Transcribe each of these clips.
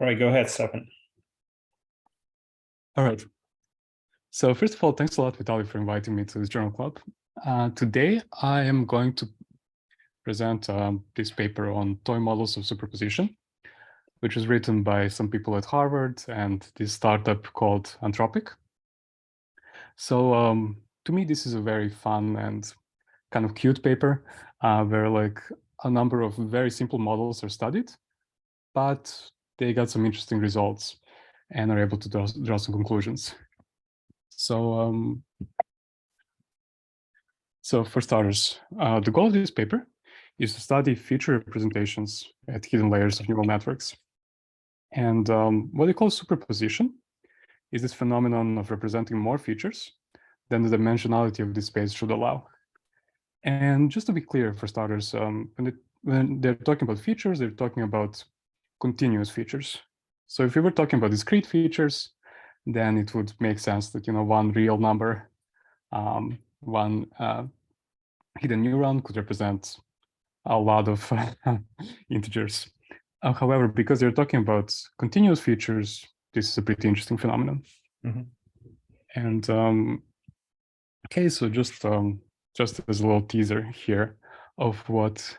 All right, go ahead, Stefan. All right. So first of all, thanks a lot, Vitaly, for inviting me to this journal club. Today, I am going to present this paper on toy models of superposition, which was written by some people at Harvard and this startup called Anthropic. So to me, this is a very fun and kind of cute paper where like a number of very simple models are studied, but they got some interesting results and are able to draw some conclusions. So, so for starters, the goal of this paper is to study feature representations at hidden layers of neural networks. And what they call superposition is this phenomenon of representing more features than the dimensionality of this space should allow. And just to be clear, for starters, when they're talking about features, they're talking about continuous features. So if we were talking about discrete features, then it would make sense that, one real number, one hidden neuron could represent a lot of integers. However, because they're talking about continuous features, this is a pretty interesting phenomenon. Mm-hmm. And okay, so just as a little teaser here of what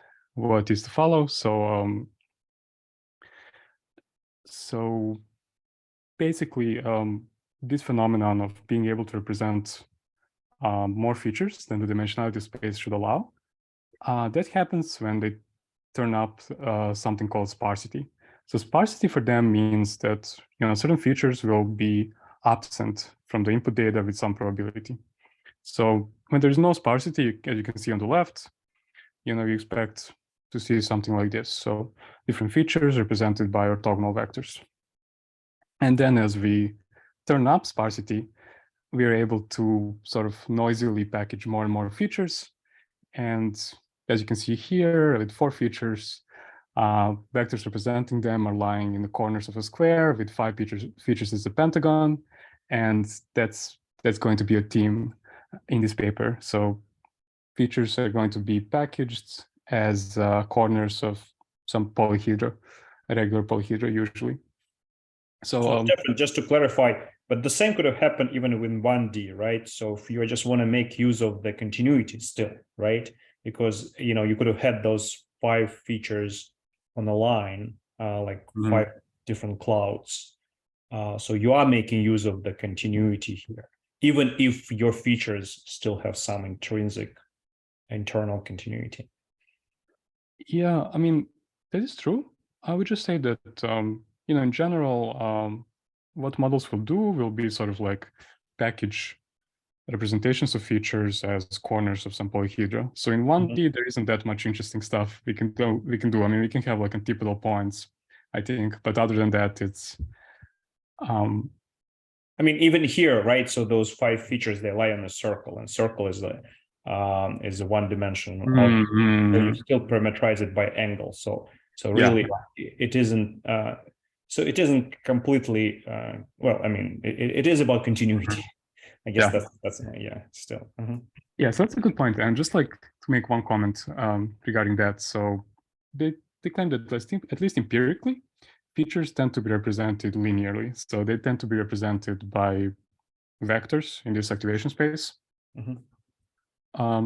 is to follow. So basically, this phenomenon of being able to represent more features than the dimensionality space should allow, that happens when they turn up something called sparsity. So sparsity for them means that certain features will be absent from the input data with some probability. So when there's no sparsity, as you can see on the left, you expect to see something like this. So different features represented by orthogonal vectors. And then as we turn up sparsity, we are able to sort of noisily package more and more features. And as you can see here, with 4 features, vectors representing them are lying in the corners of a square with 5 features as a pentagon. And that's going to be a theme in this paper. So features are going to be packaged as corners of some polyhedra, a regular polyhedra usually. So just to clarify, but the same could have happened even with 1D, right? So if you just want to make use of the continuity still, right? Because you could have had those 5 features on the line, like 5 different clouds. So you are making use of the continuity here, even if your features still have some intrinsic internal continuity. Yeah, I mean, that is true. I would just say that, in general, what models will do will be sort of like package representations of features as corners of some polyhedra. So in 1D, there isn't that much interesting stuff we can do. I mean, we can have like antipodal points, I think, but other than that, it's. I mean, even here, right? So those 5 features, they lie on a circle, and circle is a one-dimensional object. So you still parameterize it by angle. So really, it isn't. So it isn't completely. Well, I mean, it is about continuity. I guess that's still. Yeah, so that's a good point. And just like to make one comment regarding that. So they claim that at least empirically, features tend to be represented linearly. So they tend to be represented by vectors in this activation space.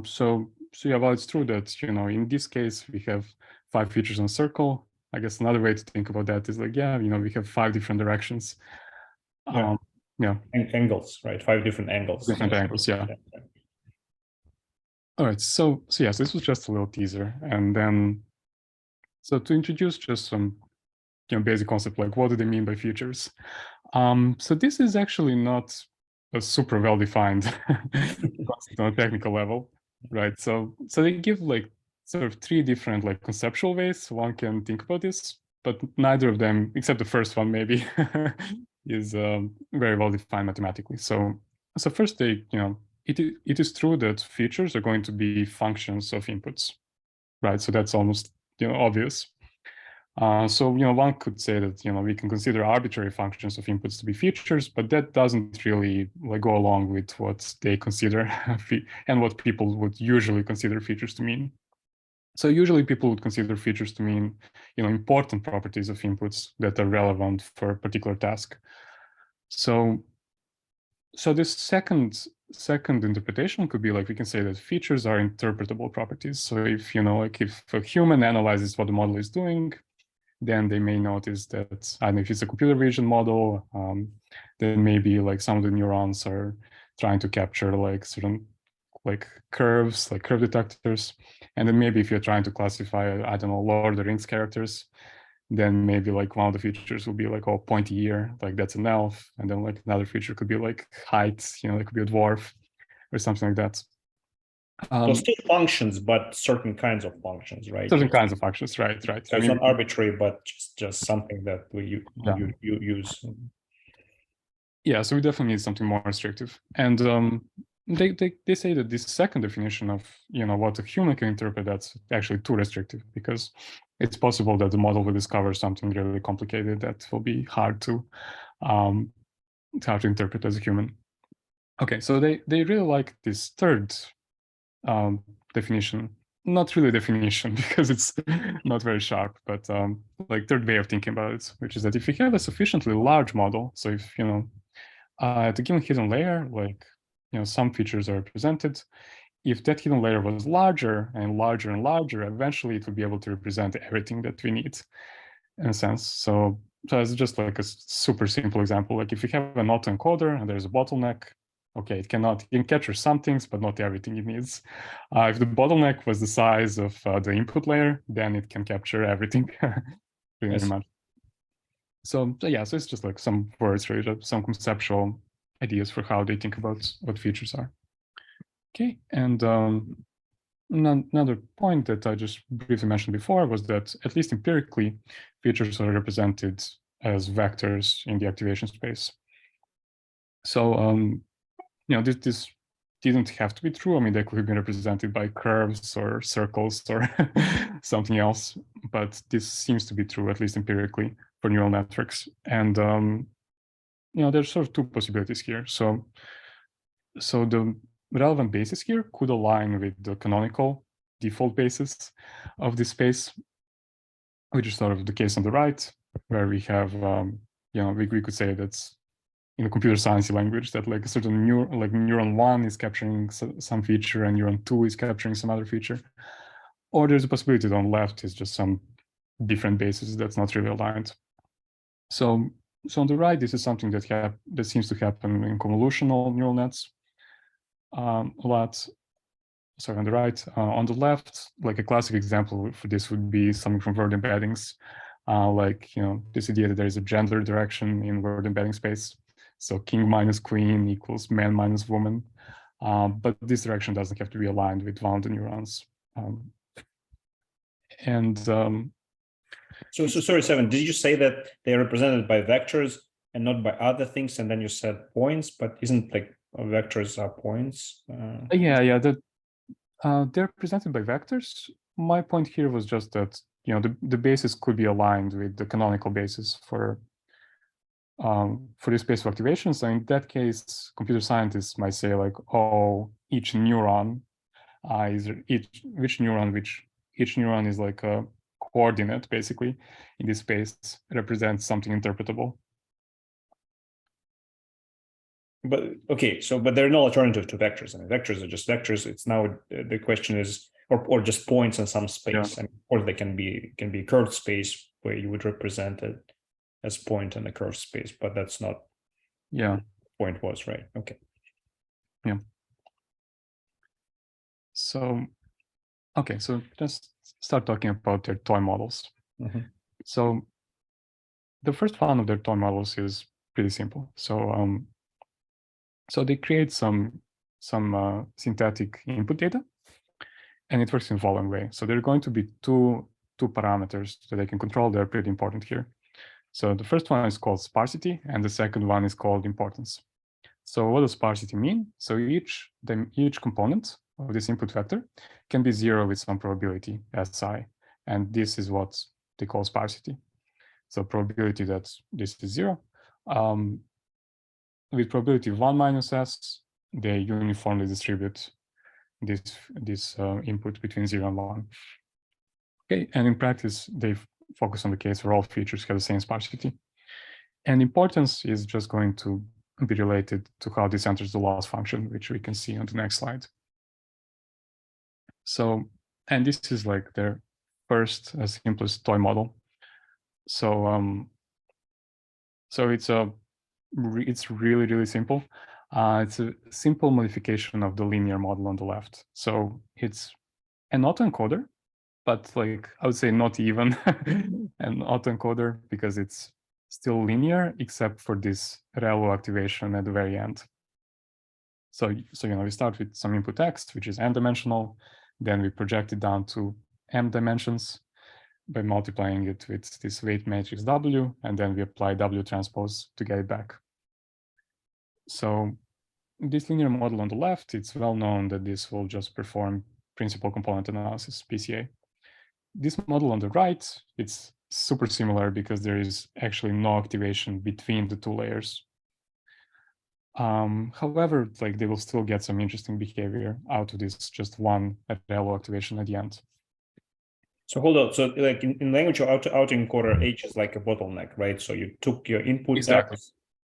So yeah, well, it's true that, in this case, we have 5 features on a circle. I guess another way to think about that is like, we have 5 different directions. Angles, right? 5 different angles. Different angles, yeah. All right, so yes, this was just a little teaser. And then, so to introduce just some basic concept, like what do they mean by features? So this is actually not a super well-defined concept on a technical level, right? So they give like sort of 3 different like conceptual ways one can think about this, but neither of them, except the first one maybe, is very well-defined mathematically. So first, it is true that features are going to be functions of inputs, right? So that's almost obvious. So one could say that we can consider arbitrary functions of inputs to be features, but that doesn't really like go along with what they consider and what people would usually consider features to mean. So usually people would consider features to mean, important properties of inputs that are relevant for a particular task. So this second interpretation could be like, we can say that features are interpretable properties. So if, if a human analyzes what the model is doing, then they may notice that, I don't know, if it's a computer vision model, then maybe like some of the neurons are trying to capture like certain like curves, like curve detectors. And then maybe if you're trying to classify, I don't know, Lord of the Rings characters, then maybe like one of the features will be like, oh, pointy ear, like that's an elf. And then like another feature could be like height, it could be a dwarf or something like that. So still functions, but certain kinds of functions, right? Certain kinds of functions, right. So it's not arbitrary, but just something that you use. Yeah, so we definitely need something more restrictive. And they say that this second definition of what a human can interpret, that's actually too restrictive, because it's possible that the model will discover something really complicated that will be hard to interpret as a human. Okay, so they really like this third definition. Not really definition, because it's not very sharp, but like third way of thinking about it, which is that if you have a sufficiently large model, so if at a given hidden layer, like some features are represented, if that hidden layer was larger and larger and larger, eventually it would be able to represent everything that we need, in a sense. So it's just like a super simple example. Like if you have an autoencoder and there's a bottleneck, okay, it can capture some things, but not everything it needs. If the bottleneck was the size of the input layer, then it can capture everything pretty much. So yeah, so it's just like some words, right? Some conceptual ideas for how they think about what features are. Okay, and another point that I just briefly mentioned before was that, at least empirically, features are represented as vectors in the activation space. So this didn't have to be true. I mean, they could have been represented by curves or circles or something else, but this seems to be true, at least empirically, for neural networks. And there's sort of two possibilities here. So the relevant basis here could align with the canonical default basis of this space, which is sort of the case on the right, where we have, we could say that's in a computer science language, that like a certain neuron 1 is capturing some feature and neuron 2 is capturing some other feature. Or there's a possibility that on the left is just some different basis that's not really aligned. So on the right, this is something that seems to happen in convolutional neural nets a lot. Sorry, on the right. On the left, like a classic example for this would be something from word embeddings, like this idea that there is a gender direction in word embedding space. So king minus queen equals man minus woman, but this direction doesn't have to be aligned with one of the neurons. So sorry, Stefan, did you say that they're represented by vectors and not by other things? And then you said points, but isn't like vectors are points? Yeah, they're presented by vectors. My point here was just that the basis could be aligned with the canonical basis for this space of activation. So in that case, computer scientists might say like, oh, each neuron each neuron is like a coordinate, basically, in this space, represents something interpretable. But okay, but there are no alternative to vectors. I mean, vectors are just vectors. It's now the question is, or just points in some space. Yeah. Or they can be curved space where you would represent it as point in a curved space, but that's not. Yeah. Point was right. Okay. Yeah. So, okay, so just start talking about their toy models. Mm-hmm. So the first one of their toy models is pretty simple. So so they create some synthetic input data, and it works in the following way. So there are going to be two parameters that they can control. They're pretty important here. So the first one is called sparsity, and the second one is called importance. So what does sparsity mean? So each component of this input vector can be 0 with some probability Si, and this is what they call sparsity. So probability that this is 0. With probability 1 minus S, they uniformly distribute this input between 0 and 1. Okay, and in practice, they focus on the case where all features have the same sparsity. And importance is just going to be related to how this enters the loss function, which we can see on the next slide. So, and this is like their first simplest toy model. So, so it's really, really simple. It's a simple modification of the linear model on the left. So it's an autoencoder, but like I would say not even an autoencoder because it's still linear except for this ReLU activation at the very end. So we start with some input x, which is n-dimensional, then we project it down to m dimensions by multiplying it with this weight matrix W, and then we apply W transpose to get it back. So this linear model on the left, it's well known that this will just perform principal component analysis, PCA. This model on the right, it's super similar because there is actually no activation between the two layers. However, like they will still get some interesting behavior out of this just one ReLU activation at the end. So hold on. So like in language of autoencoder, H is like a bottleneck, right? So you took your input Exactly. X,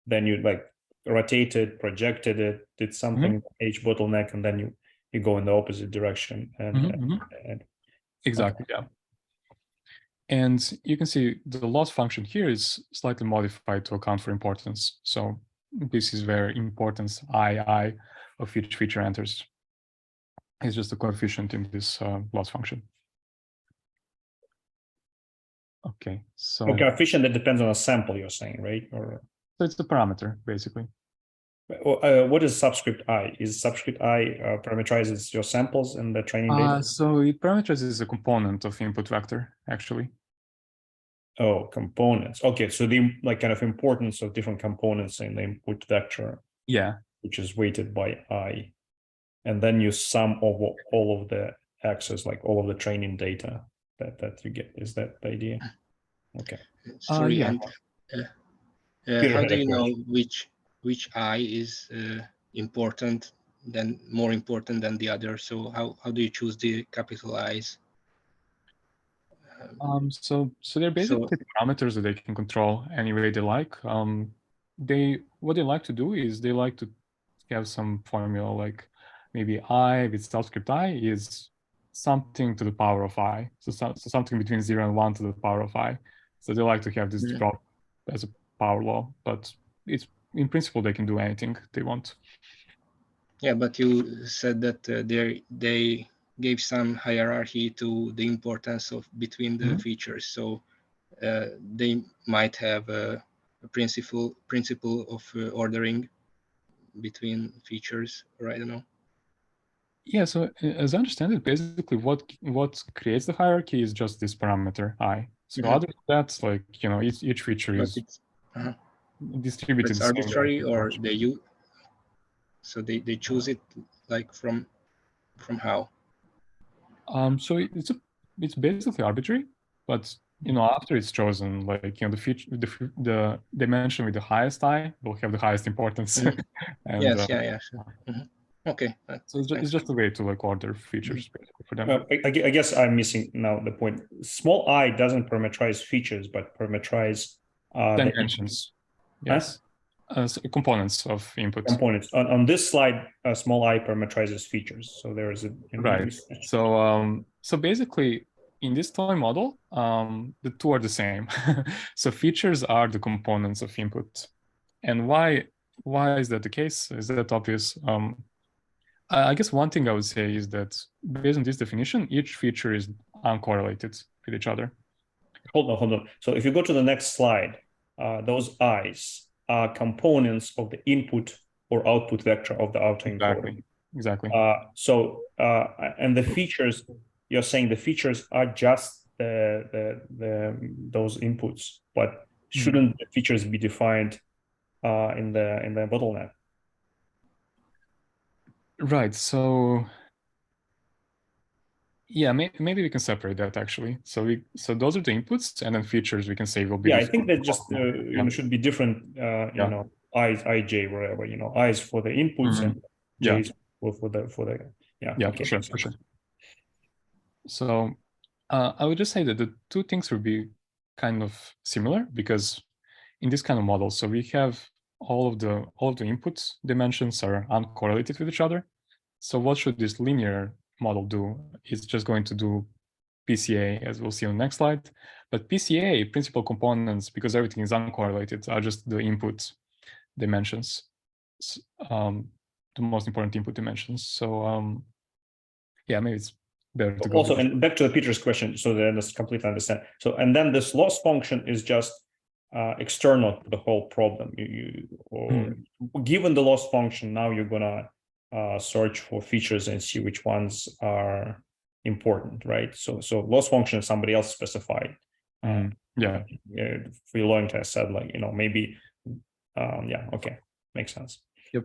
then you like rotated, projected it, did something H bottleneck, and then you go in the opposite direction. And exactly, okay. Yeah. And you can see the loss function here is slightly modified to account for importance. So this is where importance I of each feature enters. It's just a coefficient in this loss function. Okay, so a coefficient that depends on a sample, you're saying, right? Or so it's the parameter basically. What is subscript I? Is subscript I parameterizes your samples in the training data? So it parameterizes a component of input vector actually. Oh, components. Okay, so the like kind of importance of different components in the input vector. Yeah. Which is weighted by I. And then you sum over all of the x's, like all of the training data that you get. Is that the idea? Okay. Sorry, yeah. and how do you know which I is important, then more important than the other? So how do you choose the capital I's? So they're basically parameters that they can control any way they like. What they like to do is they like to have some formula like maybe I with subscript I is something to the power of I. So something between 0 and 1 to the power of I. So they like to have this drop as a power law, but it's in principle they can do anything they want. Yeah, but you said that they gave some hierarchy to the importance of between the features. So they might have a principle of ordering between features, or I don't know. Yeah, so as I understand it, basically what creates the hierarchy is just this parameter I. So other than that, like each feature is distributed. It's arbitrary, or so they choose it like from how? So it's basically arbitrary, but after it's chosen, like the feature, the dimension with the highest I will have the highest importance. And, yes, yeah. Okay. So it's just a way to like order features for them. I guess I'm missing now the point. Small I doesn't parameterize features, but parameterize dimensions. Yes. So components of input. Components. On this slide, small I parameterizes features. So there is a right. So basically, in this toy model, the two are the same. So features are the components of input. And why is that the case? Is that obvious? I guess one thing I would say is that based on this definition, each feature is uncorrelated with each other. Hold on. So if you go to the next slide, those I's are components of the input or output vector of the autoencoder. Exactly. And the features, you're saying the features are just those inputs, but shouldn't the features be defined in the bottleneck? Right. So yeah, maybe we can separate that actually. So those are the inputs, and then features we can say will be. Yeah, I think that just should be different. I's, ij, wherever I's for the inputs and J's for the for sure. So I would just say that the two things would be kind of similar, because in this kind of model, so we have all of the input dimensions are uncorrelated with each other. So what should this linear model do? It's just going to do PCA, as we'll see on the next slide. But PCA, principal components, because everything is uncorrelated, are just the input dimensions, the most important input dimensions. So yeah, maybe it's better to go. Also, and back to the Peter's question, so that I just completely understand. So, and then this loss function is just external to the whole problem. Given the loss function, now you're gonna search for features and see which ones are important, right? So loss function is somebody else specified. Yeah. For your long test said, like, maybe yeah, okay, makes sense. Yep.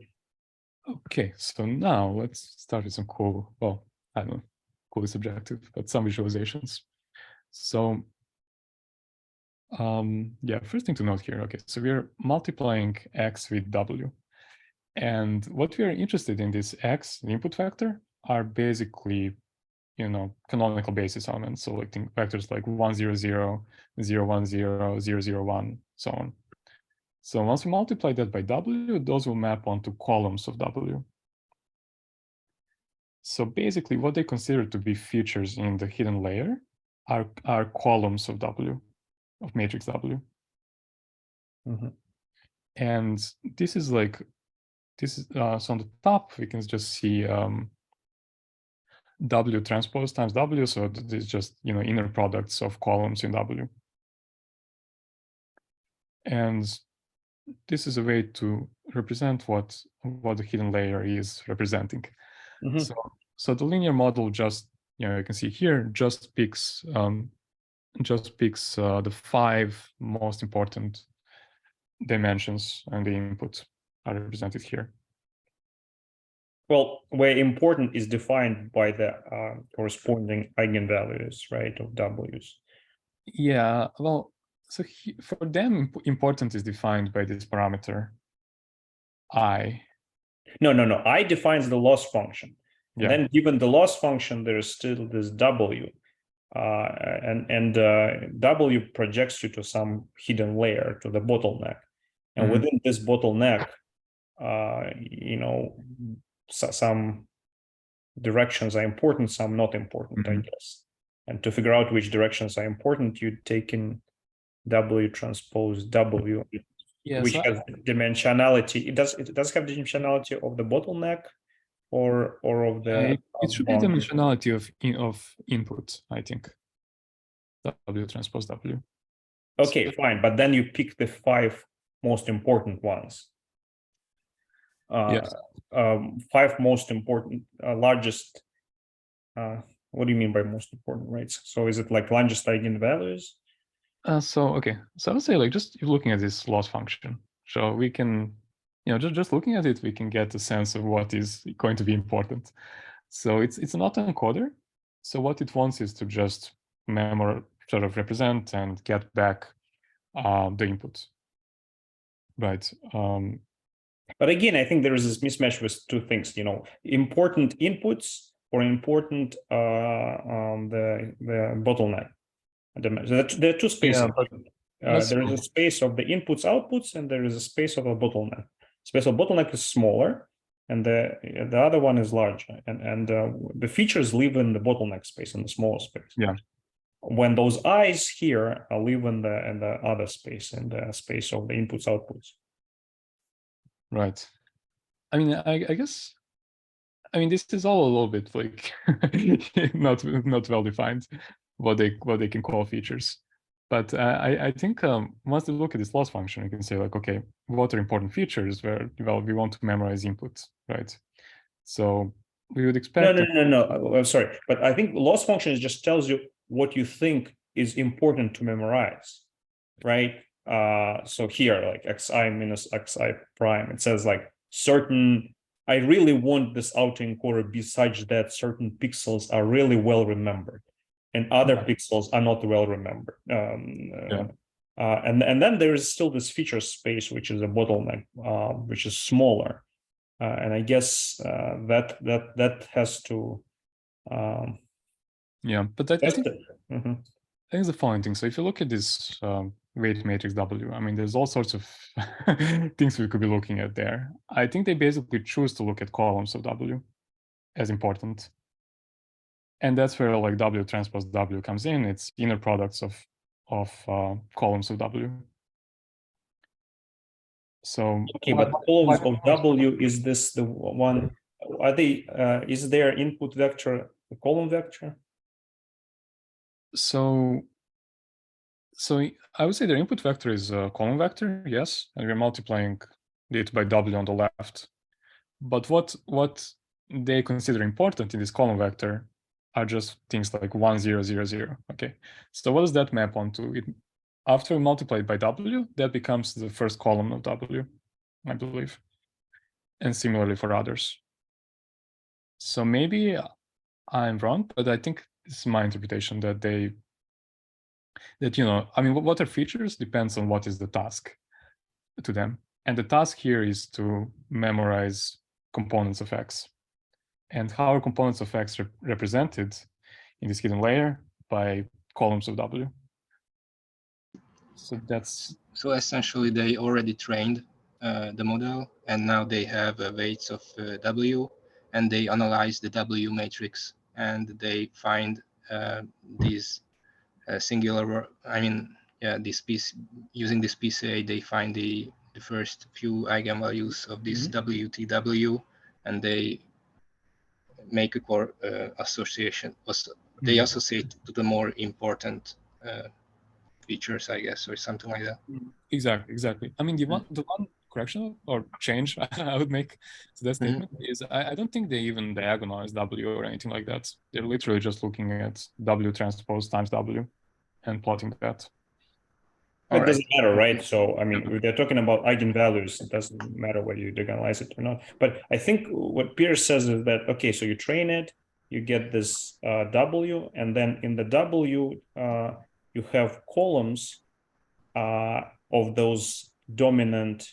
Okay, so now let's start with some cool, well, I don't know, cool is subjective, but some visualizations. So yeah, first thing to note here, okay, so we're multiplying x with w. And what we are interested in, this x, the input vector, are basically, canonical basis elements, selecting vectors like 1, 0, 0, 0, 1, 0, 0, 0, 1, so on. So once we multiply that by w, those will map onto columns of w. So basically what they consider to be features in the hidden layer are columns of w, of matrix w. And this is like, so on the top, we can just see W transpose times W. So this is just, inner products of columns in W. And this is a way to represent what the hidden layer is representing. So the linear model just, you can see here, just picks the 5 most important dimensions, and the inputs are represented here. Well, where important is defined by the corresponding eigenvalues, right, of W's. Yeah, well, so for them, important is defined by this parameter I. No. I defines the loss function. Yeah. Then given the loss function, there is still this W. And W projects you to some hidden layer, to the bottleneck. And within this bottleneck, some directions are important, some not important, I guess. And to figure out which directions are important, you take in W transpose W, which has dimensionality. It does have dimensionality of the bottleneck or of the. It should be dimensionality of input, I think. W transpose W. Okay, fine, but then you pick the 5 most important ones. 5 most important, largest. What do you mean by most important, right? So is it like largest eigenvalues? So I would say, like, just looking at this loss function, so we can, just looking at it, we can get a sense of what is going to be important. So it's an autoencoder. So what it wants is to just sort of represent and get back the input, right? But again, I think there is this mismatch with 2 things, important inputs or important the bottleneck. There are 2 spaces. There is a space of the inputs, outputs, and there is a space of a bottleneck. Space of bottleneck is smaller, and the other one is larger. And the features live in the bottleneck space, in the smaller space. Yeah. When those eyes here live in the other space, in the space of the inputs, outputs. Right. I mean, I guess, this is all a little bit like not well defined, what they can call features. But I think once you look at this loss function, you can say, like, okay, what are important features where, well, we want to memorize inputs, right? So we would expect. No. I'm sorry, but I think loss function just tells you what you think is important to memorize, right? So here, like xi minus xi prime, it says like certain. I really want this autoencoder be such that certain pixels are really well remembered, and other pixels are not well remembered. And then there is still this feature space, which is a bottleneck, which is smaller, and I guess that has to. Yeah, but I think Mhm. I think the following thing. So if you look at this weight matrix W, I mean, there's all sorts of things we could be looking at there. I think they basically choose to look at columns of W as important. And that's where like W transpose W comes in. It's inner products of columns of W. So Okay, but columns of W, is this the one? Are they? Is their input vector a column vector? So I would say their input vector is a column vector, yes, and we're multiplying it by W on the left. But what they consider important in this column vector are just things like 1, 0, 0, 0. Okay, so what does that map onto? It after we multiply it by W, that becomes the first column of W, I believe, and similarly for others. So maybe I'm wrong, but I think it's my interpretation that I mean, what are features depends on what is the task to them. And the task here is to memorize components of X. And how are components of X represented in this hidden layer? By columns of W. So that's... So essentially they already trained the model, and now they have weights of W, and they analyze the W matrix, and they find these singular, I mean, yeah, this piece, using this PCA, they find the first few eigenvalues of this WTW, and they make a core association. They associate to the more important features, I guess, or something like that. Exactly. I mean, the one correction or change I would make to that statement is I don't think they even diagonalize W or anything like that. They're literally just looking at W transpose times W and plotting that. It doesn't matter, right? So, I mean, if they're talking about eigenvalues, it doesn't matter whether you diagonalize it or not. But I think what Peter says is that, okay, so you train it, you get this W, and then in the W, you have columns of those dominant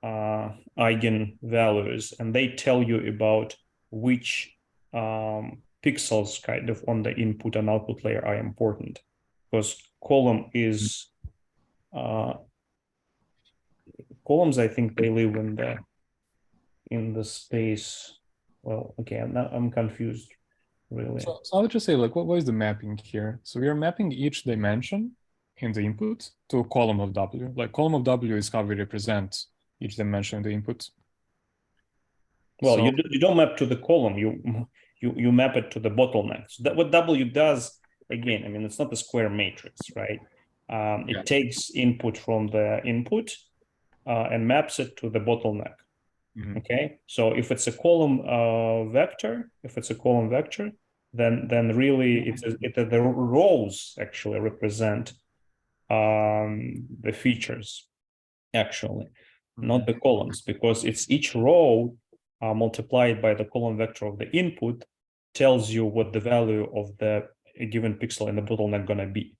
eigenvalues, and they tell you about which pixels kind of on the input and output layer are important, because column is columns, I think they live in the space. Well, okay, I'm confused, really. So I would just say, like, what is the mapping here? So we are mapping each dimension in the input to a column of W. Like, column of W is how we represent each dimension in the input. Well, so, you don't map to the column. You map it to the bottleneck. So that what W does, again, I mean, it's not a square matrix, right? It takes input from the input and maps it to the bottleneck. Okay, so if it's a column vector, then really the rows actually represent the features, actually, not the columns, because it's each row multiplied by the column vector of the input tells you what the value of the given pixel in the bottleneck gonna be.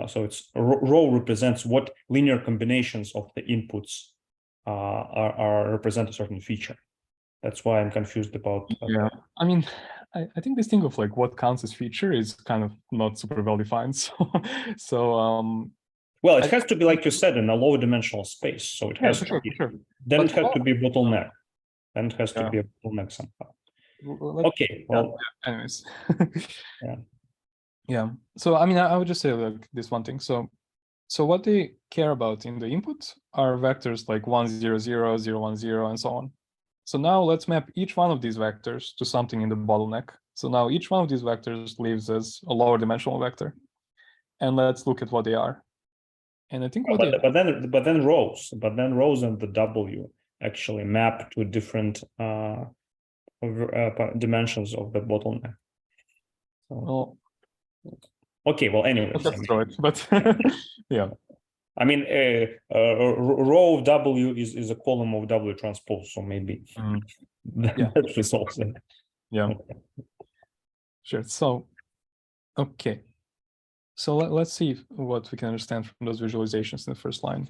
So it's row represents what linear combinations of the inputs are represent a certain feature. That's why I'm confused about. Yeah, I mean, I think this thing of like what counts as feature is kind of not super well defined. So well, it has to be, like you said, in a low dimensional space. So it has to be. Then it has to be bottleneck. Then it has to be a bottleneck somehow. Okay. Well, anyways. Yeah. Yeah. So I mean, I would just say like this one thing. So what they care about in the input are vectors like 1, 0, 0, 0, 1, 0, and so on. So now let's map each one of these vectors to something in the bottleneck. So now each one of these vectors lives as a lower dimensional vector. And let's look at what they are. And I think but then rows and the W actually map to different dimensions of the bottleneck. So, well, okay, well, anyways, but yeah. I mean, row of W is a column of W transpose, so maybe that resolves it. Yeah. Sure. So, okay. So let's see what we can understand from those visualizations in the first line.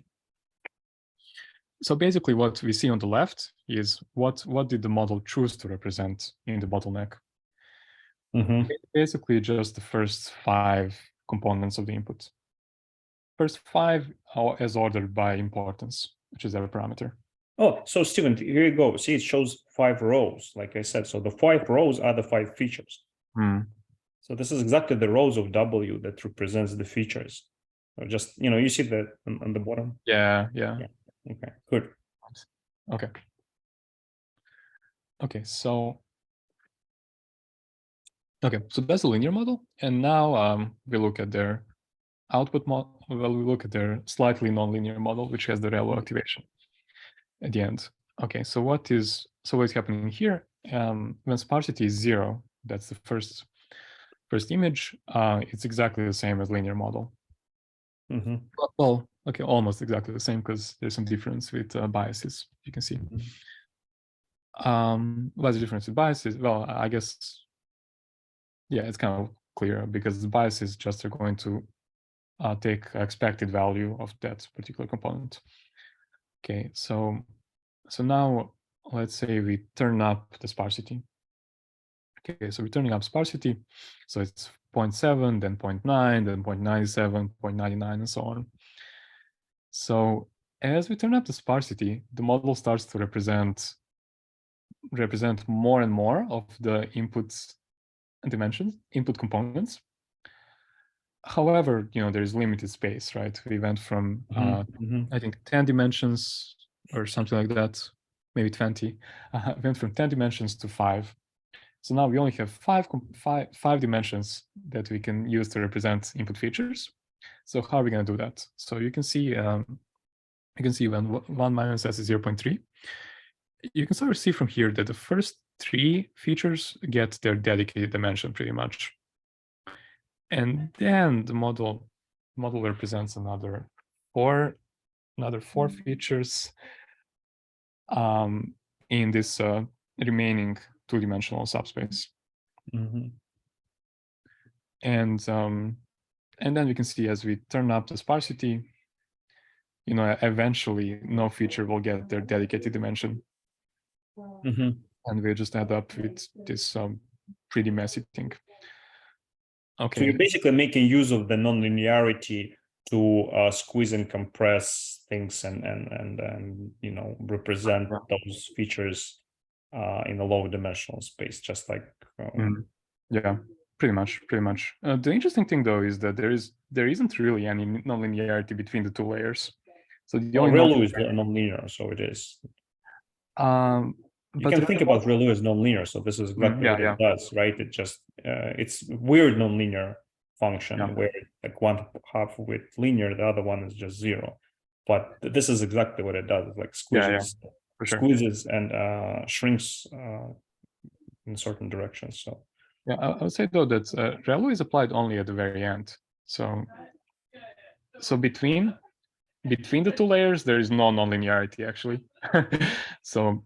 So basically what we see on the left is what did the model choose to represent in the bottleneck. Basically just the first 5 components of the input. First 5 are as ordered by importance, which is our parameter. Oh, so Stephen, here you go. See, it shows 5 rows, like I said. So the 5 rows are the 5 features. So this is exactly the rows of W that represents the features. So just, you see that on the bottom. Yeah. Okay, good. Okay, so that's the linear model, and now we look at their output model. Well, we look at their slightly nonlinear model, which has the ReLU activation at the end. Okay, so what's happening here? When sparsity is 0, that's the first image. It's exactly the same as linear model. Well, okay, almost exactly the same, because there's some difference with biases. You can see. What's the difference with biases? Well, I guess, yeah, it's kind of clear, because the biases just are going to take expected value of that particular component. Okay, so now let's say we turn up the sparsity. Okay, so we're turning up sparsity, so it's 0.7, then 0.9, then 0.97, 0.99, and so on. So as we turn up the sparsity, the model starts to represent more and more of the input dimensions, input components. However, there is limited space, right? We went from I think 10 dimensions or something like that, maybe 20. Went from 10 dimensions to 5. So now we only have five dimensions that we can use to represent input features. So how are we going to do that? So you can see when 1 minus s is 0.3. You can sort of see from here that the first 3 features get their dedicated dimension pretty much. And then the model represents another 4 features in this remaining 2-dimensional subspace. And then we can see, as we turn up the sparsity, eventually no feature will get their dedicated dimension. And we just end up with this pretty messy thing. Okay. So you're basically making use of the nonlinearity to squeeze and compress things and represent those features in a low dimensional space, just like yeah, pretty much. The interesting thing, though, is that there isn't really any nonlinearity between the 2 layers. So the only ReLU is nonlinear, so it is. You can think about ReLU as nonlinear, so this is exactly what it does, right? It just it's weird nonlinear function where like one half with linear, the other one is just 0. But this is exactly what it does. It's like squeezes and shrinks in certain directions. So yeah, I would say though that ReLU is applied only at the very end. So between the 2 layers, there is no nonlinearity actually. So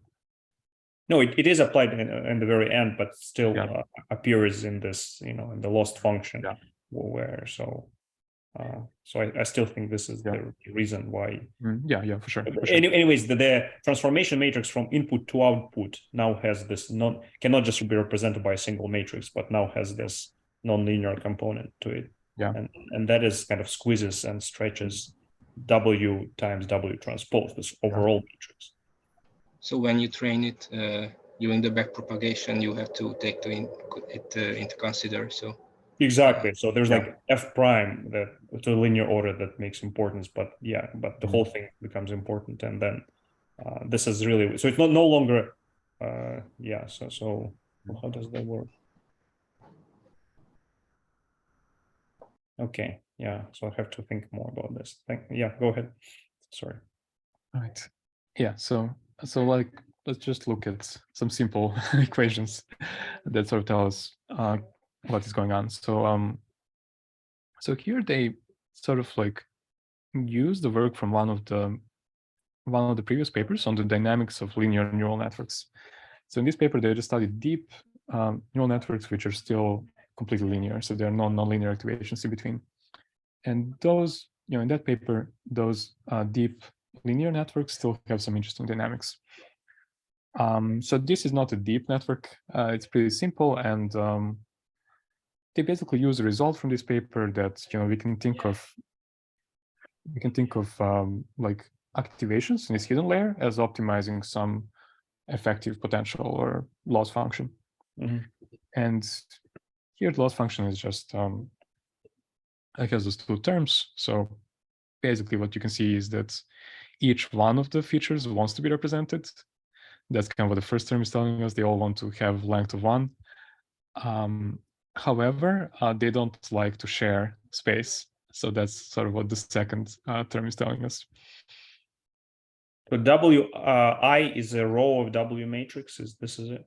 no, it is applied in the very end, but still appears in this, in the lost function where so I still think this is the reason why. For sure. Anyways, the transformation matrix from input to output now has this cannot just be represented by a single matrix, but now has this nonlinear component to it. And that is kind of squeezes and stretches W times W transpose, this overall matrix. So when you train it during the backpropagation, you have to take it into consider. So exactly. So there's like F prime that to linear order that makes importance, but the whole thing becomes important, and then this is really so it's no longer So how does that work? Okay, so I have to think more about this. Go ahead. Sorry. All right. Yeah. So like let's just look at some simple equations that sort of tell us what is going on. So so here they sort of like use the work from one of the previous papers on the dynamics of linear neural networks. So in this paper, they just studied deep neural networks which are still completely linear. So there are no nonlinear activations in between. And those, in that paper, those deep linear networks still have some interesting dynamics. So this is not a deep network. It's pretty simple, and they basically use a result from this paper that we can think of like activations in this hidden layer as optimizing some effective potential or loss function. And here the loss function is just it has those two terms. So basically what you can see is that each one of the features wants to be represented. That's kind of what the first term is telling us. They all want to have length of 1. However, they don't like to share space. So that's sort of what the second term is telling us. So Wi is a row of W matrix. This is it?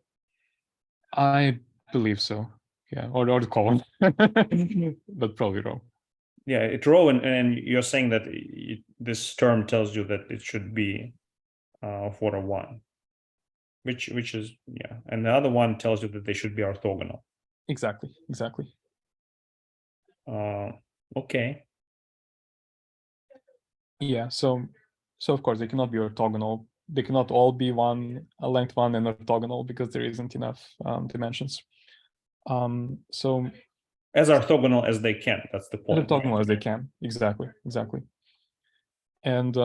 I believe so. Yeah, or the column, but probably wrong. Yeah, it's row, and you're saying that this term tells you that it should be for a 1, which is, yeah, and the other one tells you that they should be orthogonal. Exactly. Okay. Yeah, so of course they cannot be orthogonal. They cannot all be a length 1 and orthogonal because there isn't enough dimensions. So as orthogonal as they can, that's the point. As orthogonal as they can, exactly. And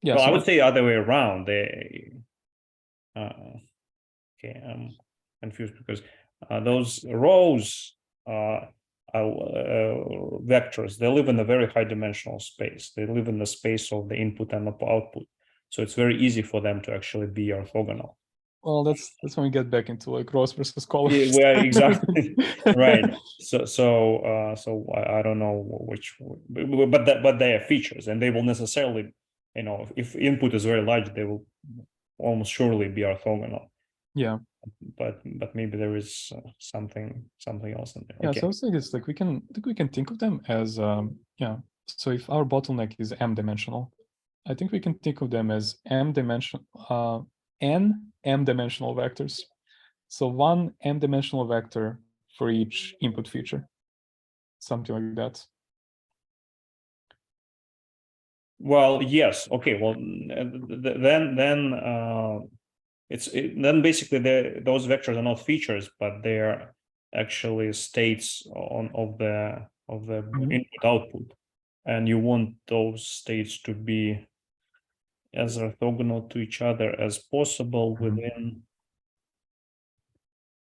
yeah, well, so I would say the other way around. They okay, I'm confused because those rows are vectors. They live in a very high dimensional space. They live in the space of the input and the output, so it's very easy for them to actually be orthogonal. Well, that's when we get back into like rows versus columns. Yeah, well, exactly. Right. So I don't know which, but they are features, and they will necessarily, if input is very large, they will almost surely be orthogonal. Yeah. But maybe there is something else in there. Yeah. Okay. So it's like this. Like we can think of them as yeah. So if our bottleneck is m-dimensional, I think we can think of them as m-dimensional n m-dimensional vectors. So one m-dimensional vector for each input feature, something like that. Well, yes. Okay. Well, then then basically those vectors are not features, but they are actually states of the input output, and you want those states to be as orthogonal to each other as possible within.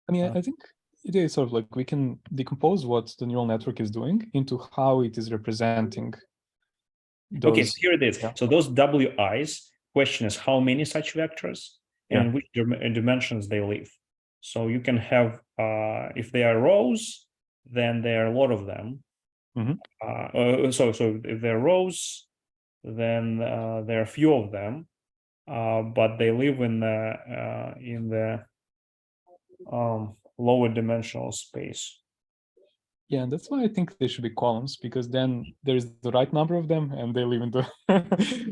I mean, I think it is sort of like we can decompose what the neural network is doing into how it is representing those. Okay, so here it is. Yeah. So those WIs, question is how many such vectors and in which dimensions they live. So you can have, if they are rows, then there are a lot of them. So if they're rows, then there are few of them, but they live in the lower dimensional space. Yeah, and that's why I think they should be columns, because then there's the right number of them and they live in the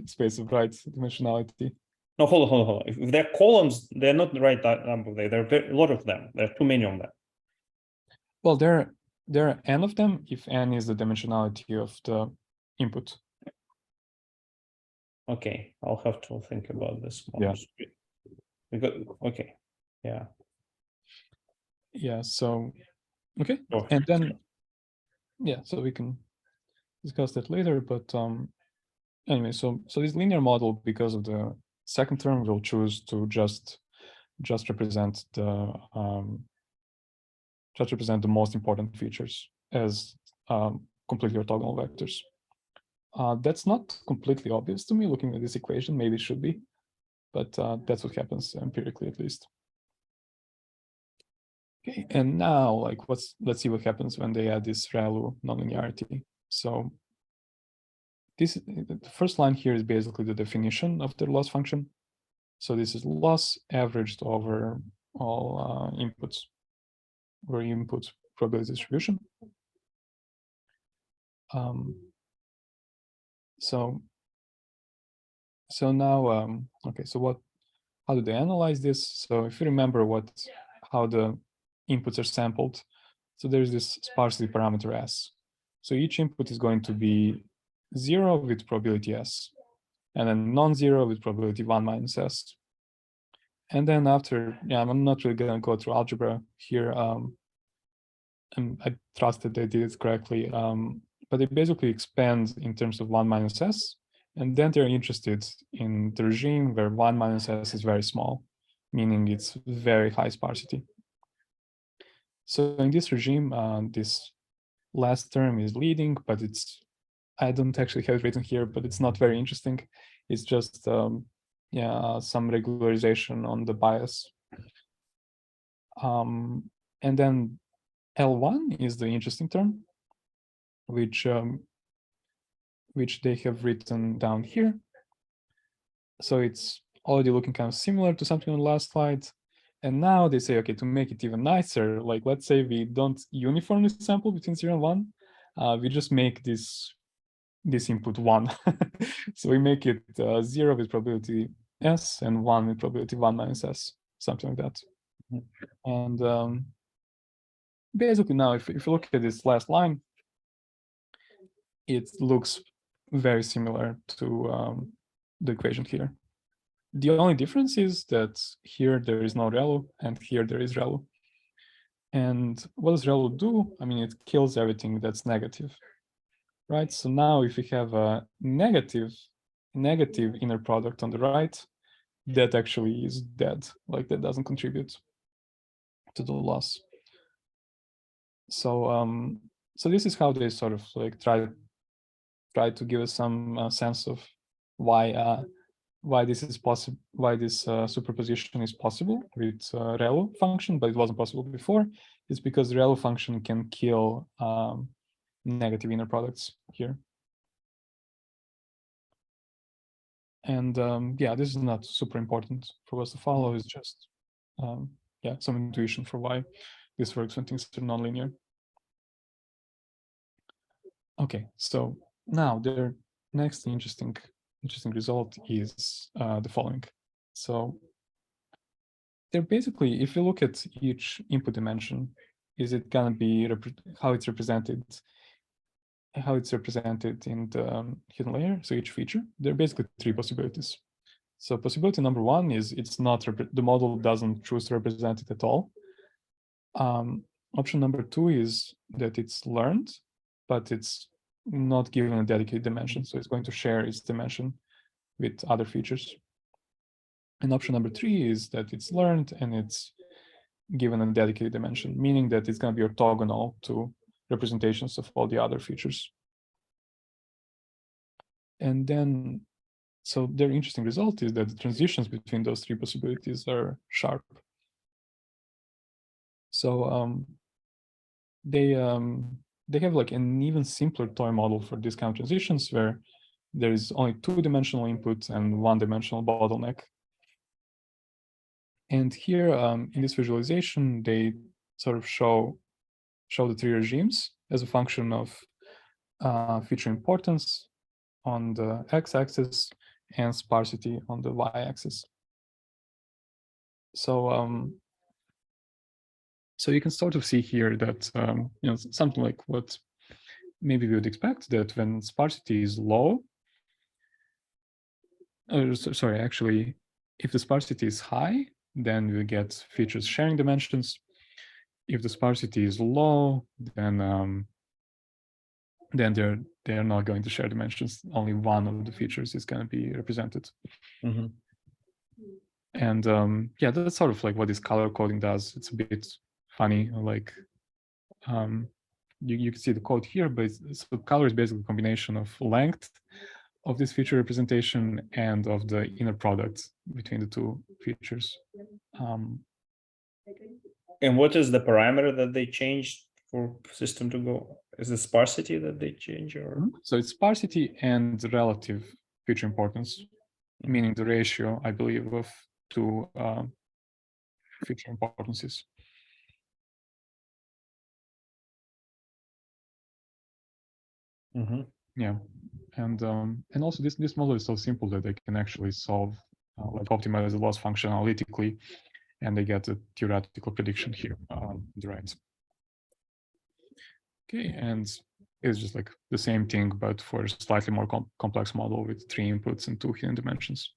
space of right dimensionality. No, hold on. If they're columns, they're not the right number. There are a lot of them. There are too many of them. Well, there are n of them if n is the dimensionality of the input. Okay, I'll have to think about this more. Yeah. Because, okay. Yeah. Yeah. So, okay, and then yeah, so we can discuss that later. But anyway, so this linear model, because of the second term, will choose to just represent the most important features as completely orthogonal vectors. That's not completely obvious to me looking at this equation. Maybe it should be, but that's what happens empirically, at least. Okay, and now like let's see what happens when they add this ReLU nonlinearity. So the first line here is basically the definition of the loss function. So this is loss averaged over all inputs, or input probability distribution. So now, okay, so how do they analyze this? So if you remember how the inputs are sampled, so there's this sparsity parameter S. So each input is going to be 0 with probability S, and then non-zero with probability 1 minus S. And then after, I'm not really going to go through algebra here. and I trust that they did it correctly, but they basically expand in terms of 1 minus s, and then they're interested in the regime where 1 minus s is very small, meaning it's very high sparsity. So in this regime, this last term is leading, but I don't actually have it written here, but it's not very interesting. It's just yeah, some regularization on the bias. And then L1 is the interesting term, which they have written down here. So it's already looking kind of similar to something on the last slide. And now they say, okay, to make it even nicer, like let's say we don't uniformly sample between 0 and 1, we just make this input 1. So we make it 0 with probability s and 1 with probability 1 minus s, something like that. And basically now, if you look at this last line, it looks very similar to the equation here. The only difference is that here there is no ReLU and here there is ReLU. And what does ReLU do? I mean, it kills everything that's negative, right? So now if we have a negative inner product on the right, that actually is dead, like that doesn't contribute to the loss. So so this is how they sort of like try to give us some sense of why this is possible, why this superposition is possible with ReLU function, but it wasn't possible before. It's because the ReLU function can kill negative inner products here. And yeah, this is not super important for us to follow. It's just yeah, some intuition for why this works when things are nonlinear. Okay, so now their next interesting result is the following. So they're basically, if you look at each input dimension, is it gonna be how it's represented in the hidden layer? So each feature, there are basically 3 possibilities. So possibility number 1 is it's not the model doesn't choose to represent it at all. Option number 2 is that it's learned, but it's not given a dedicated dimension, so it's going to share its dimension with other features. And option number 3 is that it's learned and it's given a dedicated dimension, meaning that it's going to be orthogonal to representations of all the other features. And then, so their interesting result is that the transitions between those 3 possibilities are sharp. So they have like an even simpler toy model for these kind of transitions where there is only 2-dimensional input and 1-dimensional bottleneck. And here in this visualization, they sort of show the 3 regimes as a function of feature importance on the x-axis and sparsity on the y-axis. So so you can sort of see here that you know, something like what maybe we would expect, that when sparsity is low, sorry, actually, if the sparsity is high, then we get features sharing dimensions. If the sparsity is low, then they're not going to share dimensions. Only one of the features is going to be represented. Mm-hmm. And yeah, that's sort of like what this color coding does. It's a bit funny, like you can see the code here, but so color is basically a combination of length of this feature representation and of the inner product between the 2 features. And what is the parameter that they changed for system to go? Is it sparsity that they change, or? So it's sparsity and relative feature importance, meaning the ratio, I believe, of 2 feature importances. Mm-hmm. Yeah, and also this model is so simple that they can actually solve like optimize the loss function analytically, and they get a theoretical prediction here on the right. Okay, and it's just like the same thing, but for a slightly more complex model with 3 inputs and 2 hidden dimensions.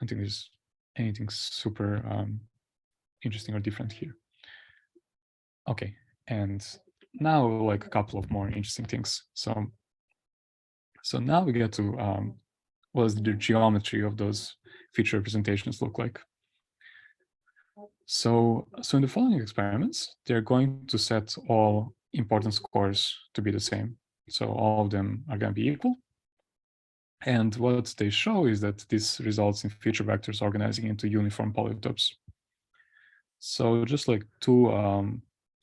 I don't think there's anything super interesting or different here. Okay, And now like a couple of more interesting things. So now we get to what does the geometry of those feature representations look like. So in the following experiments, they're going to set all importance scores to be the same. So all of them are going to be equal. And what they show is that this results in feature vectors organizing into uniform polytopes. So just like two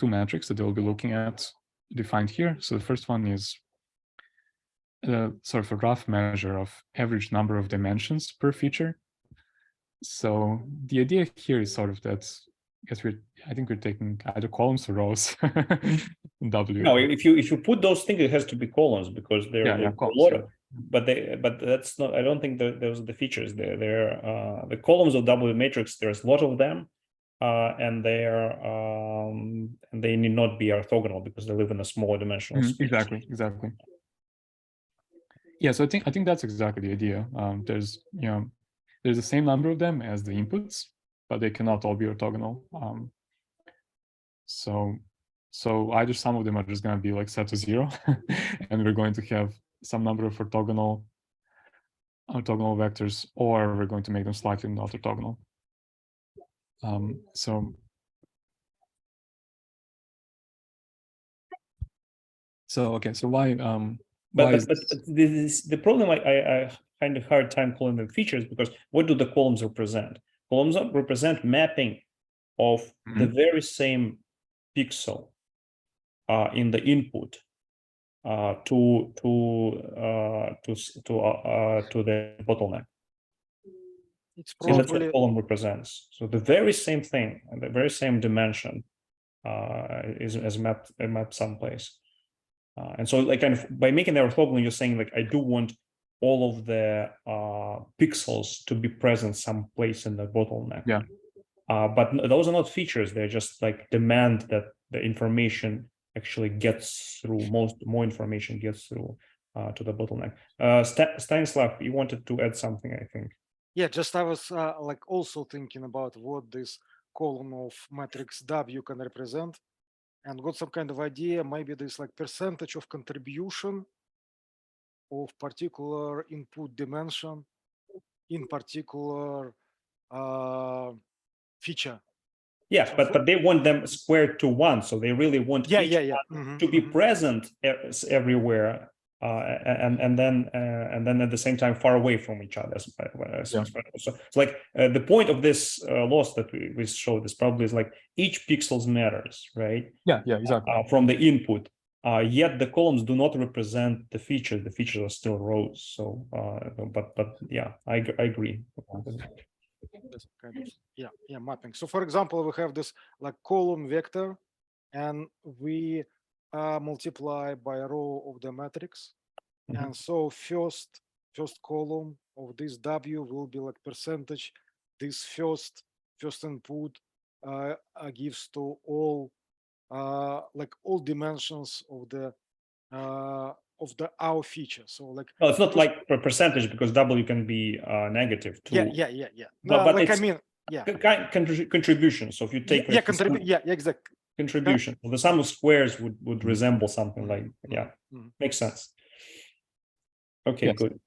metrics that they'll be looking at defined here. So the first one is sort of a rough measure of average number of dimensions per feature. So the idea here is sort of that, I think we're taking either columns or rows. W. No, if you put those things, it has to be columns because there are a columns, lot of, but that's not. I don't think that those are the features. They're the columns of W matrix. There's a lot of them, and they need not be orthogonal because they live in a smaller dimensional space. Exactly. Yeah, so I think that's exactly the idea. There's the same number of them as the inputs, but they cannot all be orthogonal. So either some of them are just going to be like set to 0, and we're going to have some number of orthogonal vectors, or we're going to make them slightly not orthogonal. So why? But the problem I find a hard time calling them features because what do the columns represent? Columns represent mapping of the very same pixel in the input to the bottleneck. It's So that's what column represents. So the very same thing, the very same dimension is mapped someplace. And so like kind of by making that orthogonal, you're saying like I do want all of the pixels to be present someplace in the bottleneck. Yeah. But those are not features. They're just like demand that the information actually gets through. More information gets through to the bottleneck. Stanislav, you wanted to add something, I think. Yeah, just I was like also thinking about what this column of matrix W can represent, and got some kind of idea. Maybe there's like percentage of contribution of particular input dimension in particular feature. Yeah, so but they want them squared to 1, so they really want each one to be present everywhere, and then at the same time far away from each other. So it's like the point of this loss that we showed is probably is like each pixels matters, right? Yeah, exactly. From the input, yet the columns do not represent the features. The features are still rows. So, but yeah, I agree. This kind of mapping. So for example, we have this like column vector, and we multiply by a row of the matrix, and so first column of this W will be like percentage. This first input gives to all like all dimensions of the our feature. So like no, it's not like a percentage because W can be negative too. Yeah. No, but like I mean, contribution. So if you take exactly contribution, well, the sum of squares would resemble something like makes sense. Okay, yes. Good.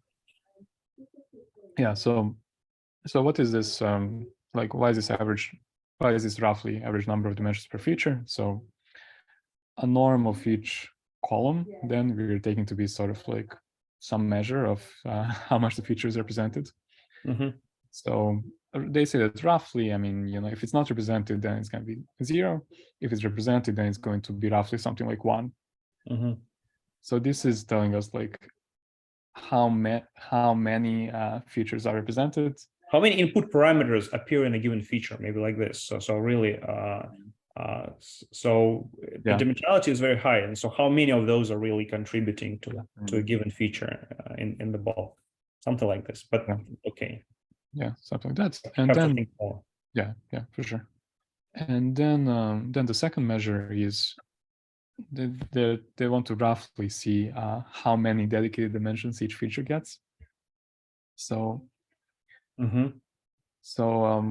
Yeah. So what is this? Like, why is this roughly average number of dimensions per feature? So a norm of each column, then we're taking to be sort of like some measure of how much the feature is represented. So they say that roughly, I mean, if it's not represented, then it's going to be 0. If it's represented, then it's going to be roughly something like 1. So this is telling us like how many features are represented. How many input parameters appear in a given feature? Maybe like this. So really, the dimensionality is very high, and so how many of those are really contributing to a given feature in the bulk? Something like this. But okay. Yeah, something like that. And then yeah, for sure. And then the second measure is they want to roughly see how many dedicated dimensions each feature gets. So so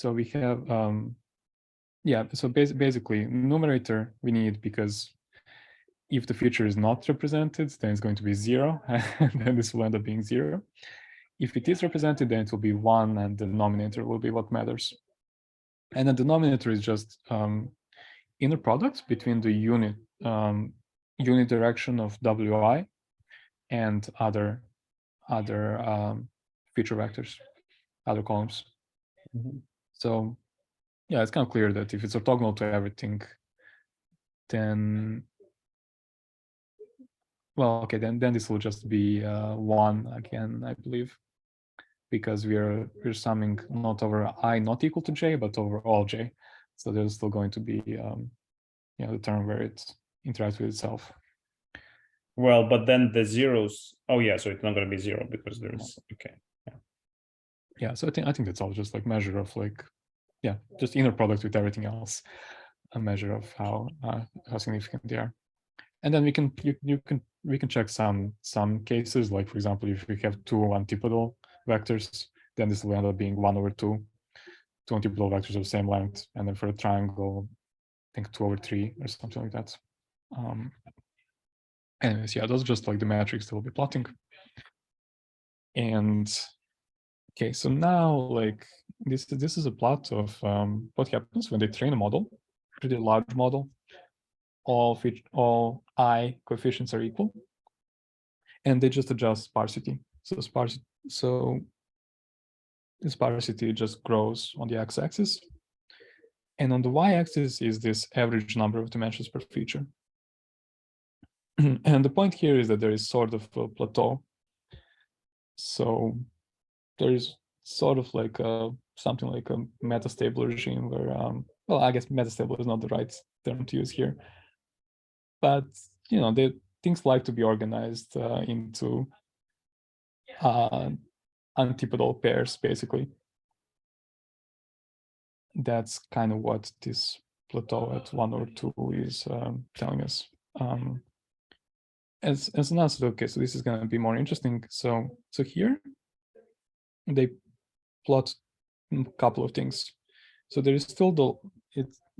we have Yeah, so basically numerator we need because if the feature is not represented, then it's going to be 0, and then this will end up being 0. If it is represented, then it will be 1, and the denominator will be what matters. And the denominator is just inner product between the unit direction of WI and other feature vectors, other columns. So yeah, it's kind of clear that if it's orthogonal to everything, then well, okay, then this will just be 1 again, I believe, because we're summing not over I not equal to j, but over all j. So there's still going to be the term where it interacts with itself. Well, but then the zeros. Oh yeah, so it's not going to be 0 because there's okay. Yeah, so I think that's all just like measure of like, yeah, just inner product with everything else, a measure of how significant they are. And then we can check some cases, like for example, if we have 2 antipodal vectors, then this will end up being 1/2, 2 antipodal vectors of the same length, and then for a triangle, I think 2/3 or something like that. Anyways, yeah, those are just like the metrics that we'll be plotting. And okay, so now like this is a plot of what happens when they train a model, pretty large model. All I coefficients are equal, and they just adjust sparsity. So the sparsity just grows on the x-axis, and on the y-axis is this average number of dimensions per feature. And the point here is that there is sort of a plateau. So there is sort of like something like a metastable regime where, well, I guess metastable is not the right term to use here, but things like to be organized into antipodal pairs, basically. That's kind of what this plateau at 1 or 2 is telling us. As an answer, okay, so this is going to be more interesting. So here they plot a couple of things. So there is still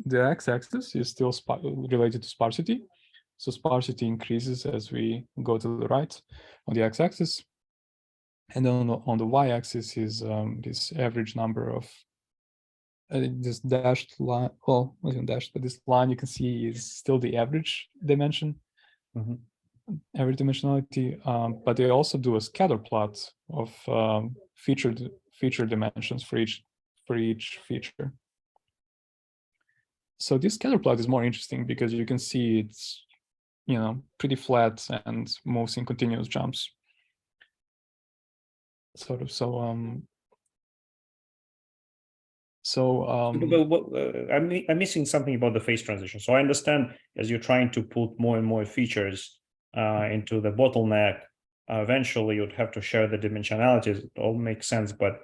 the x-axis is still related to sparsity. So sparsity increases as we go to the right on the x-axis, and then on the y-axis is this average number of this dashed line. Well, not even dashed, but this line you can see is still the average dimension. Average dimensionality, but they also do a scatter plot of feature dimensions for each feature. So this scatter plot is more interesting because you can see it's pretty flat and moves in continuous jumps. Sort of. I'm missing something about the phase transition. So I understand as you're trying to put more and more features into the bottleneck, eventually you'd have to share the dimensionalities. It all makes sense, but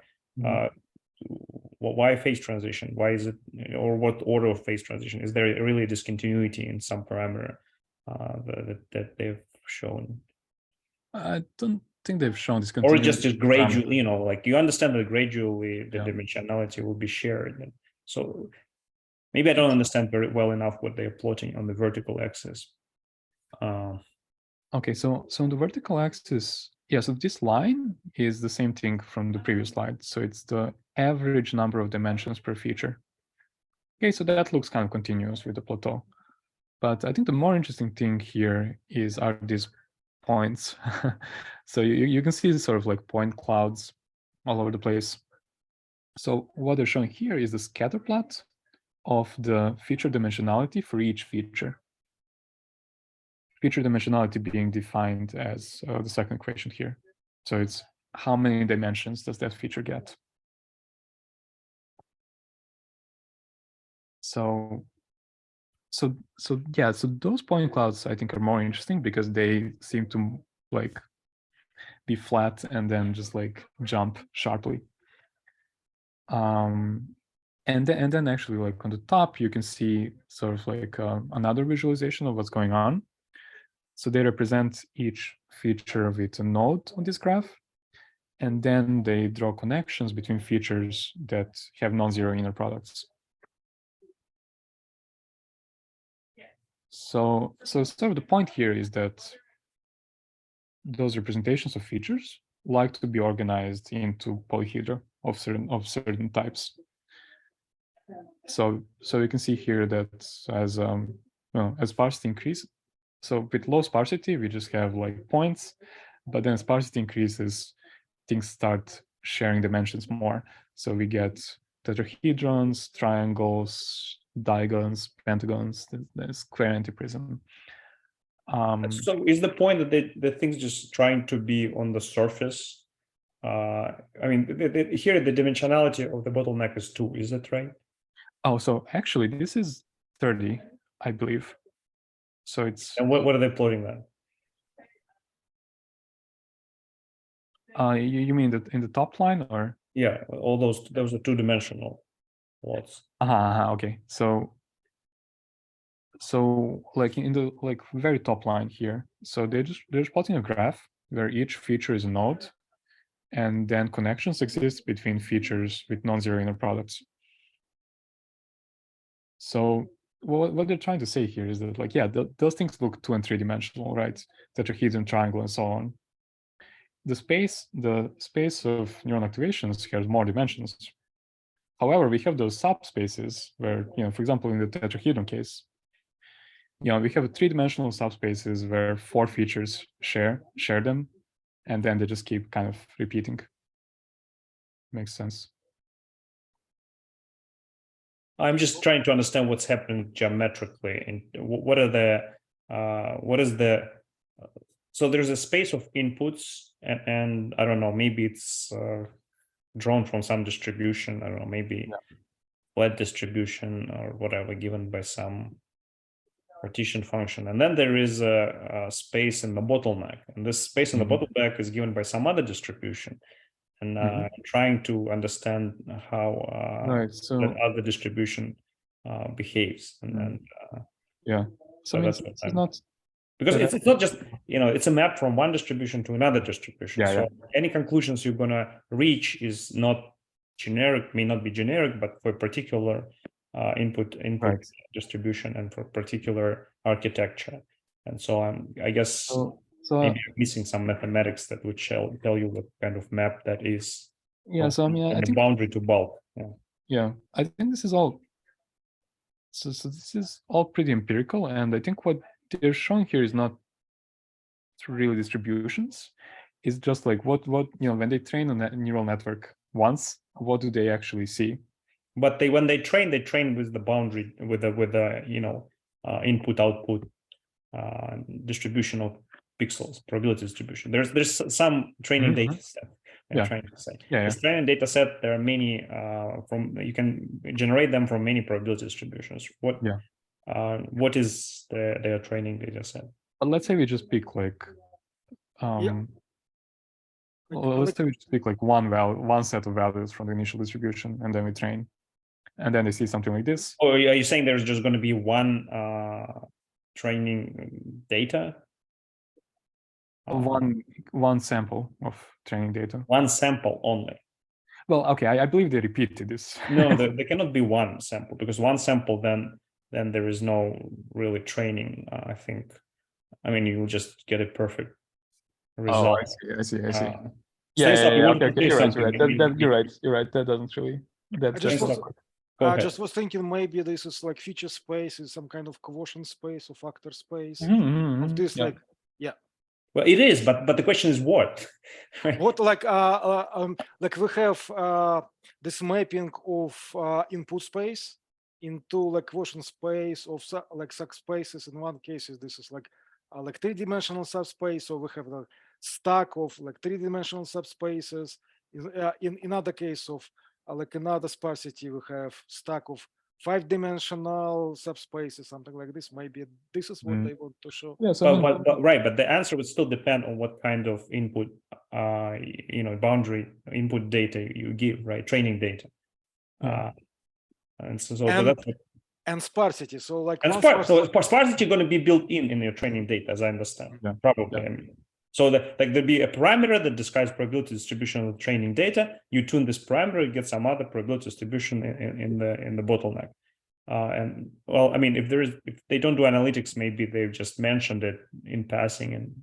why phase transition? Why is it, or what order of phase transition? Is there really a discontinuity in some parameter that they've shown? I don't think they've shown discontinuity. Or just gradually, like you understand that gradually the dimensionality will be shared. So maybe I don't understand very well enough what they're plotting on the vertical axis. Okay, so on the vertical axis, yeah, so this line is the same thing from the previous slide. So it's the average number of dimensions per feature. Okay, so that looks kind of continuous with the plateau. But I think the more interesting thing here are these points. So you can see sort of like point clouds all over the place. So what they're showing here is the scatter plot of the feature dimensionality for each feature. Feature dimensionality being defined as the second equation here. So it's how many dimensions does that feature get? So yeah, so those point clouds I think are more interesting because they seem to like be flat and then just like jump sharply. And then actually like on the top you can see sort of like another visualization of what's going on. So they represent each feature with a node on this graph, and then they draw connections between features that have non-zero inner products. So sort of the point here is that those representations of features like to be organized into polyhedra of certain types. So you can see here that as as sparsity increases, so with low sparsity we just have like points, but then sparsity increases, things start sharing dimensions more. So we get tetrahedrons, triangles, digons, pentagons, the square antiprism. So is the point that the thing's just trying to be on the surface? I mean, here the dimensionality of the bottleneck is 2, is that right? Oh, so actually this is 30, I believe. So it's. And what are they plotting then? You mean that in the top line, or? Yeah, all those are 2-dimensional plots. Okay. So like in the very top line here, so they're just plotting a graph where each feature is a node, and then connections exist between features with non-zero inner products. So what they're trying to say here is that, like, yeah, those things look 2- and 3-dimensional, right? Tetrahedron, triangle, and so on. The space of neuron activations has more dimensions. However, we have those subspaces where, for example, in the tetrahedron case, we have 3-dimensional subspaces where 4 features share them, and then they just keep kind of repeating. Makes sense. I'm just trying to understand what's happening geometrically, and what is the so there's a space of inputs, and I don't know, maybe it's drawn from some distribution. I don't know, maybe flat distribution or whatever, given by some partition function. And then there is a space in the bottleneck, and this space in the bottleneck is given by some other distribution. And trying to understand how that other distribution behaves, and so that's it's not, because it's not just it's a map from one distribution to another distribution. So any conclusions you're gonna reach is not generic, may not be generic, but for a particular input distribution and for particular architecture. And so I guess maybe I'm missing some mathematics that would tell you what kind of map that is. So I mean, I think boundary to bulk. I think this is all. So this is all pretty empirical, and I think what they're showing here is not really distributions. It's just like what when they train a neural network once, what do they actually see? But when they train with the boundary, with the input output distribution of pixels, probability distribution. There's some training data set. I'm trying to say. This training data set, there are many you can generate them from many probability distributions. What is their training data set? But let's say we just pick like let's say we just pick like one set of values from the initial distribution, and then we train, and then they see something like this. Oh, are you saying there's just going to be one training data? One sample of training data. One sample only. Well, okay, I believe they repeated this. No, there cannot be one sample, because one sample then there is no really training. I think. I mean, you will just get a perfect result. I see. Okay. You're right. That doesn't really. I just was thinking maybe this is like feature space, is some kind of quotient space or factor space of this, Well, it is, but the question is what? What like we have this mapping of input space into like quotient space of like subspaces. In one case, this is like 3-dimensional subspace, so we have a stack of like 3-dimensional subspaces. In another case of like another sparsity, we have stack of 5-dimensional subspaces, something like this. Maybe this is what they want to show. But the answer would still depend on what kind of input, boundary input data you give, right? Training data, and sparsity. So like sparsity going to be built in your training data, as I understand. Probably. I mean, so there'll be a parameter that describes probability distribution of the training data. You tune this parameter, you get some other probability distribution in the bottleneck. And well, I mean, if they don't do analytics, maybe they've just mentioned it in passing. And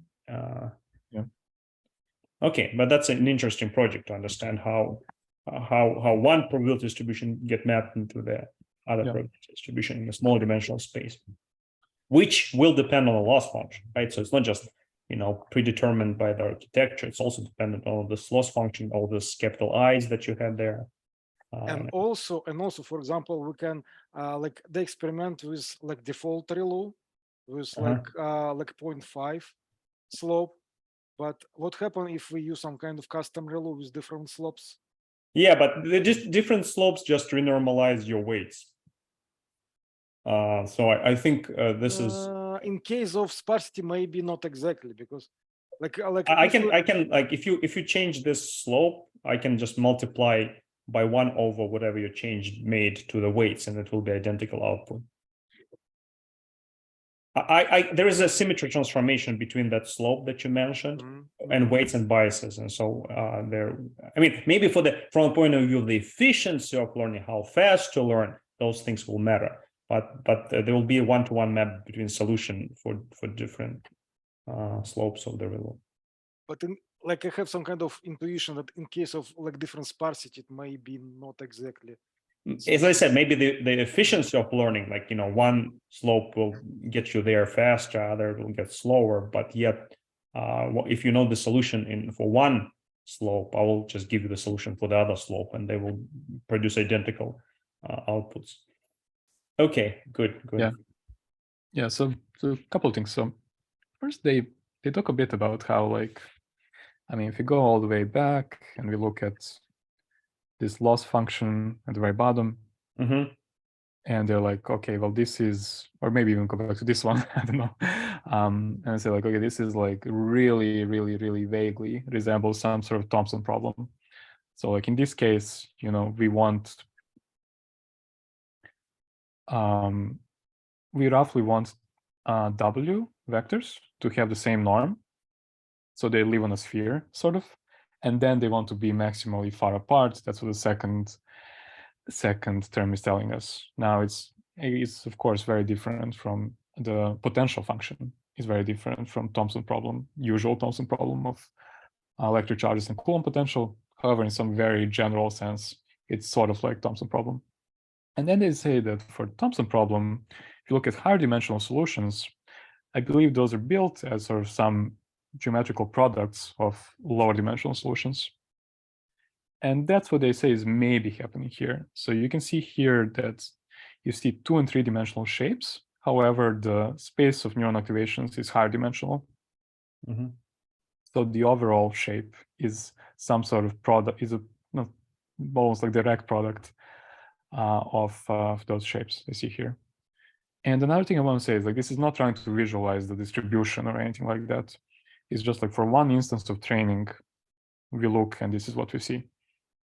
okay, but that's an interesting project to understand how one probability distribution get mapped into the other probability distribution in a small dimensional space, which will depend on the loss function, right? So it's not just predetermined by the architecture; it's also dependent on this loss function, all those capital I's that you had there. And also, for example, we can like they experiment with like default ReLU with like 0.5 slope. But what happens if we use some kind of custom ReLU with different slopes? Yeah, but the different slopes just renormalize your weights. So I think this is in case of sparsity, maybe not exactly, because like I can like if you change this slope, I can just multiply by 1 over whatever your change made to the weights, and it will be identical output. There is a symmetry transformation between that slope that you mentioned and weights and biases, and so there. I mean, maybe from the point of view of the efficiency of learning, how fast to learn, those things will matter. But there will be a one-to-one map between solution for different slopes of the ReLU. But like I have some kind of intuition that in case of like different sparsity, it may be not exactly. As I said, maybe the efficiency of learning, like one slope will get you there faster, other will get slower. But yet, if you know the solution for one slope, I will just give you the solution for the other slope, and they will produce identical outputs. Okay, good. Yeah. So a couple of things. So first, they talk a bit about how, like, I mean, if you go all the way back and we look at this loss function at the very bottom, and they're like, okay, well, this is, or maybe even go back to this one, I don't know, and I say like, okay, this is like really, really, really vaguely resembles some sort of Thompson problem. So like in this case, we want, we roughly want W vectors to have the same norm. So they live on a sphere, sort of, and then they want to be maximally far apart. That's what the second term is telling us. Now it's of course very different from the potential function. It's very different from Thompson problem, usual Thompson problem of electric charges and Coulomb potential. However, in some very general sense, it's sort of like Thompson problem. And then they say that for Thompson problem, if you look at higher dimensional solutions, I believe those are built as sort of some geometrical products of lower dimensional solutions. And that's what they say is maybe happening here. So you can see here that you see 2 and 3 dimensional shapes. However, the space of neuron activations is higher dimensional. So the overall shape is some sort of product, is almost like direct product of those shapes you see here. And another thing I want to say is like, this is not trying to visualize the distribution or anything like that. It's just like for one instance of training, we look and this is what we see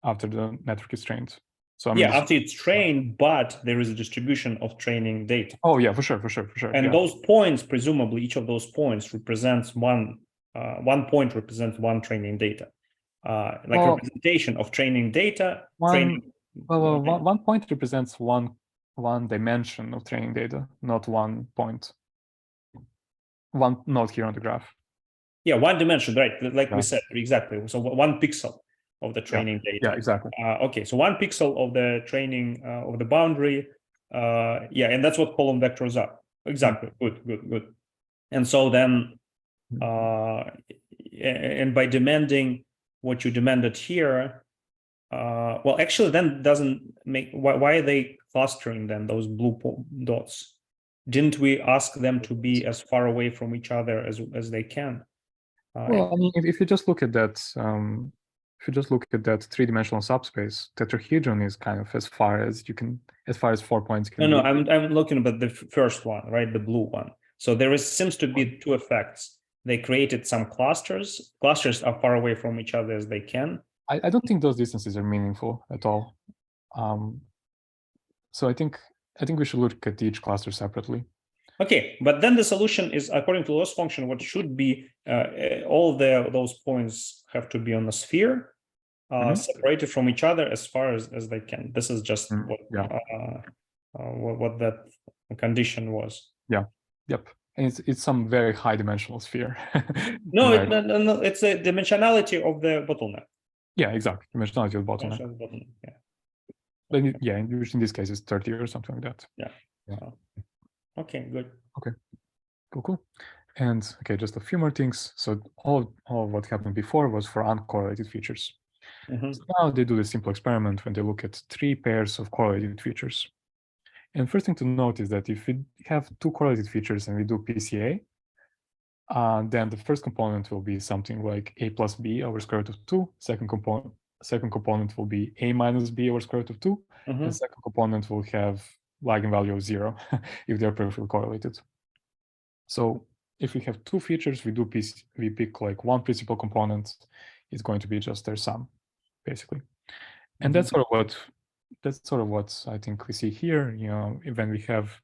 after the network is trained. So I mean, after it's trained, but there is a distribution of training data. Oh yeah, for sure. And those points, presumably each of those points represents one point represents one training data. Representation of training data. One point represents one dimension of training data, not one point. One node here on the graph. Yeah, one dimension, right? Like we said, exactly. So 1 pixel of the training data. Yeah, exactly. Okay, so 1 pixel of the training of the boundary. And that's what column vectors are. Exactly. Good. And so then, and by demanding what you demanded here, well, actually, then doesn't make. Why are they clustering then those blue dots? Didn't we ask them to be as far away from each other as they can? Well, I mean, if you just look at that, if you just look at that 3-dimensional subspace, tetrahedron is kind of as far as you can, as far as 4 points can. No, I'm looking at the first one, right, the blue one. So there seems to be 2 effects. They created some clusters. Clusters are far away from each other as they can. I don't think those distances are meaningful at all. So I think we should look at each cluster separately. Okay, but then the solution is, according to loss function, what should be all those points have to be on the sphere, separated from each other as far as they can. This is just what what that condition was. Yep. And it's some very high dimensional sphere. No, Right. no, it's a dimensionality of the bottleneck. Yeah, exactly. Dimensionality of the bottleneck. Dimensionality of the bottleneck, yeah. But yeah, in this case, it's 30 or something like that. Yeah. Okay, good. Cool. And okay, just a few more things. So all of what happened before was for uncorrelated features. Mhm. So now they do the simple experiment when they look at 3 pairs of correlated features. And first thing to note is that if we have 2 correlated features and we do PCA, then the first component will be something like a plus b over square root of 2. Second component will be a minus b over square root of 2. Mhm. And second component will have eigenvalue of 0 if they're perfectly correlated. So if we have 2 features, we pick like one principal component. It's going to be just their sum, basically. And that's sort of what I think we see here. You know, when we have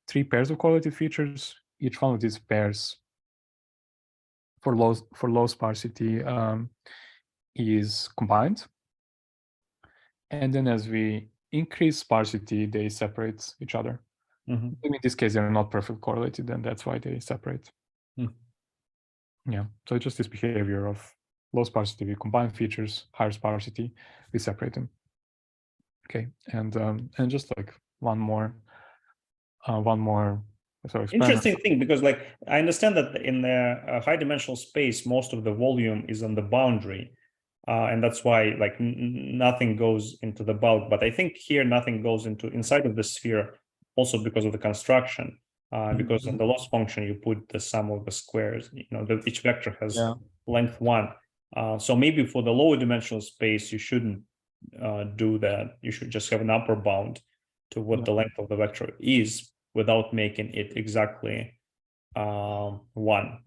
3 pairs of correlated features, each one of these pairs for low sparsity is combined. And then as we increase sparsity, they separate each other. Mhm. In this case, they're not perfectly correlated, and that's why they separate. Yeah, so it's just this behavior of low sparsity, we combine features, higher sparsity, we separate them. Okay, and just like one more sort of Interesting thing, because like I understand that in the high dimensional space, most of the volume is on the boundary, and that's why like nothing goes into the bulk. But I think here nothing goes inside of the sphere, also because of the construction. Because in the loss function you put the sum of the squares. You know, each vector has length 1. So maybe for the lower dimensional space you shouldn't do that. You should just have an upper bound to what the length of the vector is, without making it exactly 1.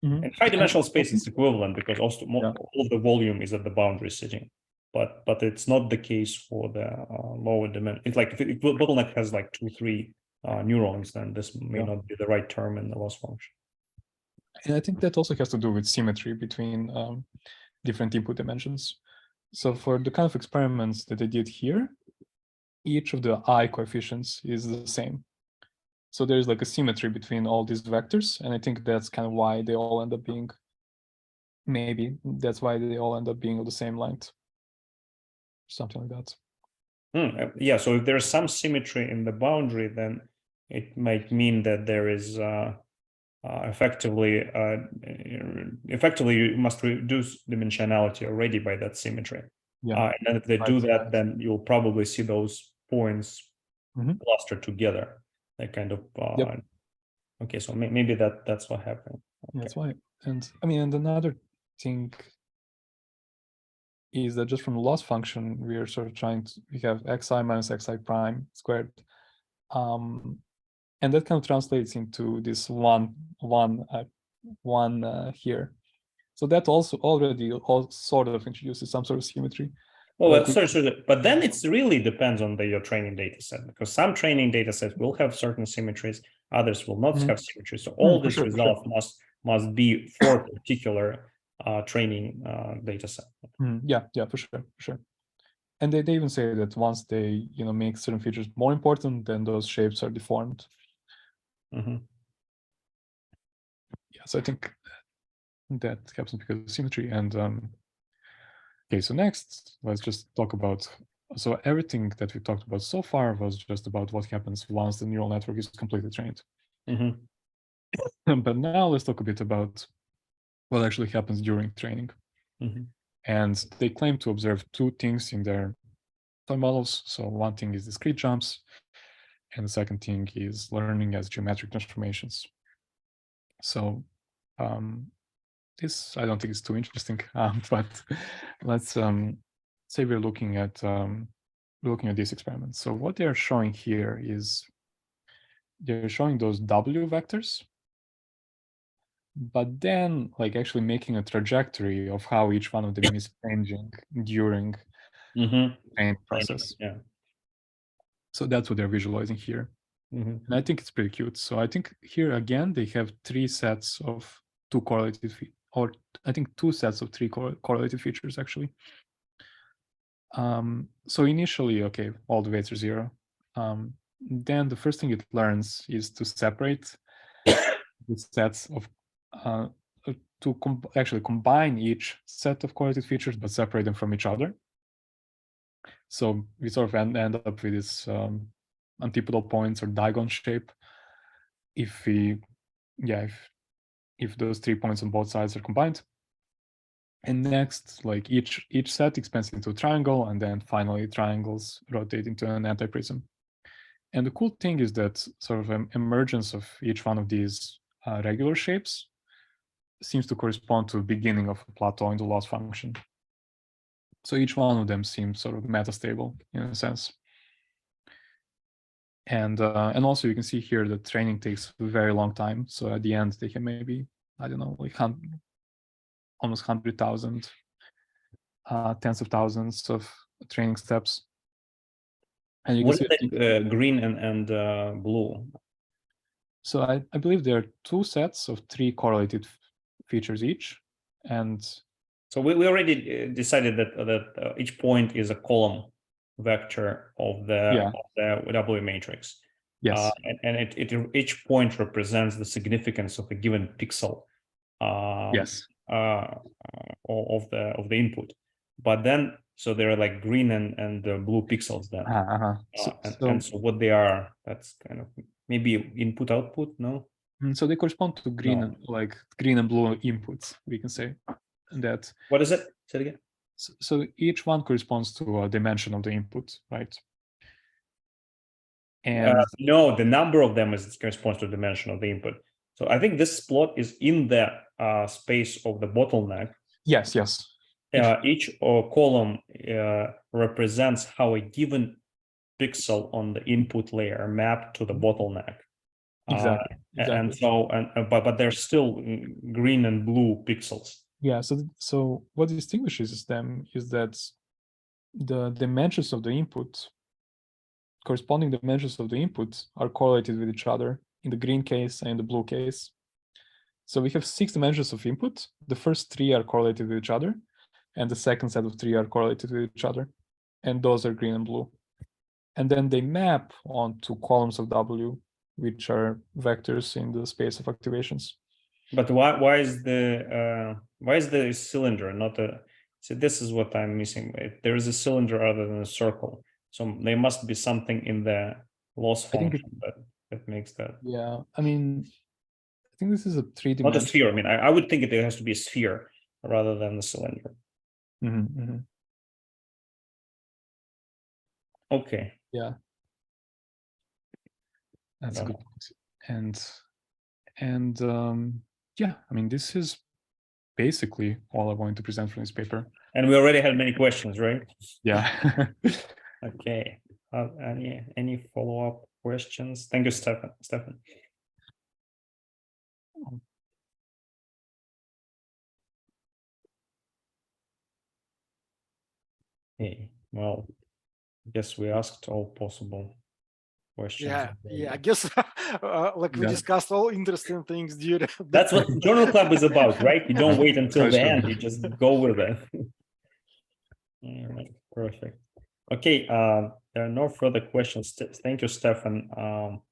In high dimensional space, it's equivalent because also all of the volume is at the boundary sitting, but it's not the case for the lower dimension. It's like if bottleneck has like 2-3 neurons, then this may not be the right term in the loss function. And I think that also has to do with symmetry between different input dimensions. So for the kind of experiments that they did here, each of the I coefficients is the same. So there's like a symmetry between all these vectors, and I think that's kind of why they all end up being, maybe that's why they all end up being of the same length. Something like that. Yeah, so if there's some symmetry in the boundary, then it might mean that there is effectively you must reduce dimensionality already by that symmetry. And then if they do that, then you'll probably see those points clustered together. That kind of okay, so maybe that's what happened. Okay. That's why. And I mean, and another thing is that just from the loss function, we are sort of we have xi minus xi prime squared. And that kind of translates into this one here. So that also already sort of introduces some sort of symmetry. Well, like but then it's really depends on your training data set, because some training data sets will have certain symmetries, others will not have symmetry. So all this result must be for a particular training data set. Yeah, for sure. And they even say that once they make certain features more important, then those shapes are deformed. Yeah, so I think that happens because of symmetry. And okay, so next let's just talk about, so everything that we talked about so far was just about what happens once the neural network is completely trained. But now let's talk a bit about what actually happens during training. And they claim to observe 2 things in their toy models. So one thing is discrete jumps, and the second thing is learning as geometric transformations. So this I don't think is too interesting, but let's say we're looking at these experiments. So what they are showing here is they're showing those W vectors, but then like actually making a trajectory of how each one of them is changing during the training process. Yeah. So that's what they're visualizing here. And I think it's pretty cute. So I think here again they have 3 sets of 2 correlated or I think 2 sets of 3 correlated features actually. So initially, okay, all the weights are 0. then the first thing it learns is to separate the sets of actually combine each set of correlated features, but separate them from each other. So we sort of end up with this antipodal points or diagonal shape if we, if those 3 points on both sides are combined. And next, like each set expands into a triangle, and then finally triangles rotate into an antiprism. And the cool thing is that sort of an emergence of each one of these regular shapes seems to correspond to the beginning of a plateau in the loss function. So each one of them seems sort of metastable in a sense. And also you can see here that training takes a very long time. So at the end, they can maybe, I don't know, like almost 100,000, tens of thousands of training steps. And you What can is see that green and blue? So I believe there are 2 sets of 3 correlated features each, and so we already decided that each point is a column vector of the W matrix. yes, and each point represents the significance of a given pixel. yes, Of the input, but then so there are like green and blue pixels then. So what they are, that's kind of maybe input output, no? So they correspond to green, No. like green and blue inputs, we can say that. What is it? Say it again. So each one corresponds to a dimension of the input, right? And no, the number of them corresponds to the dimension of the input. So I think this plot is in the space of the bottleneck. yes. Each column represents how a given pixel on the input layer mapped to the bottleneck. Exactly. And so, but they're still green and blue pixels. Yeah. So what distinguishes them is that the dimensions of the input, corresponding dimensions of the input, are correlated with each other in the green case and in the blue case. So we have 6 dimensions of input. The first 3 are correlated with each other, and the second set of 3 are correlated with each other, and those are green and blue. And then they map onto columns of W, which are vectors in the space of activations. But why is the cylinder not a? So this is what I'm missing. There is a cylinder other than a circle, so there must be something in the loss function that makes that. Yeah, I mean, I think this is a 3D. Not a sphere. I mean, I would think it has to be a sphere rather than the cylinder. Okay. Yeah, that's a good point. And yeah, I mean, this is basically all I wanted to present from this paper. And we already had many questions, right? Yeah. Okay. Any follow-up questions? Thank you, Stefan. Okay. Well, I guess we asked all possible questions. Yeah. I guess like we discussed all interesting things during. That's what Journal Club is about, right? You don't wait until the end; you just go with it. All right, perfect. Okay, there are no further questions. Thank you, Stefan.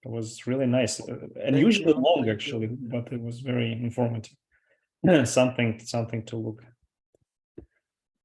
It was really nice, and usually long actually, but it was very informative. Something to look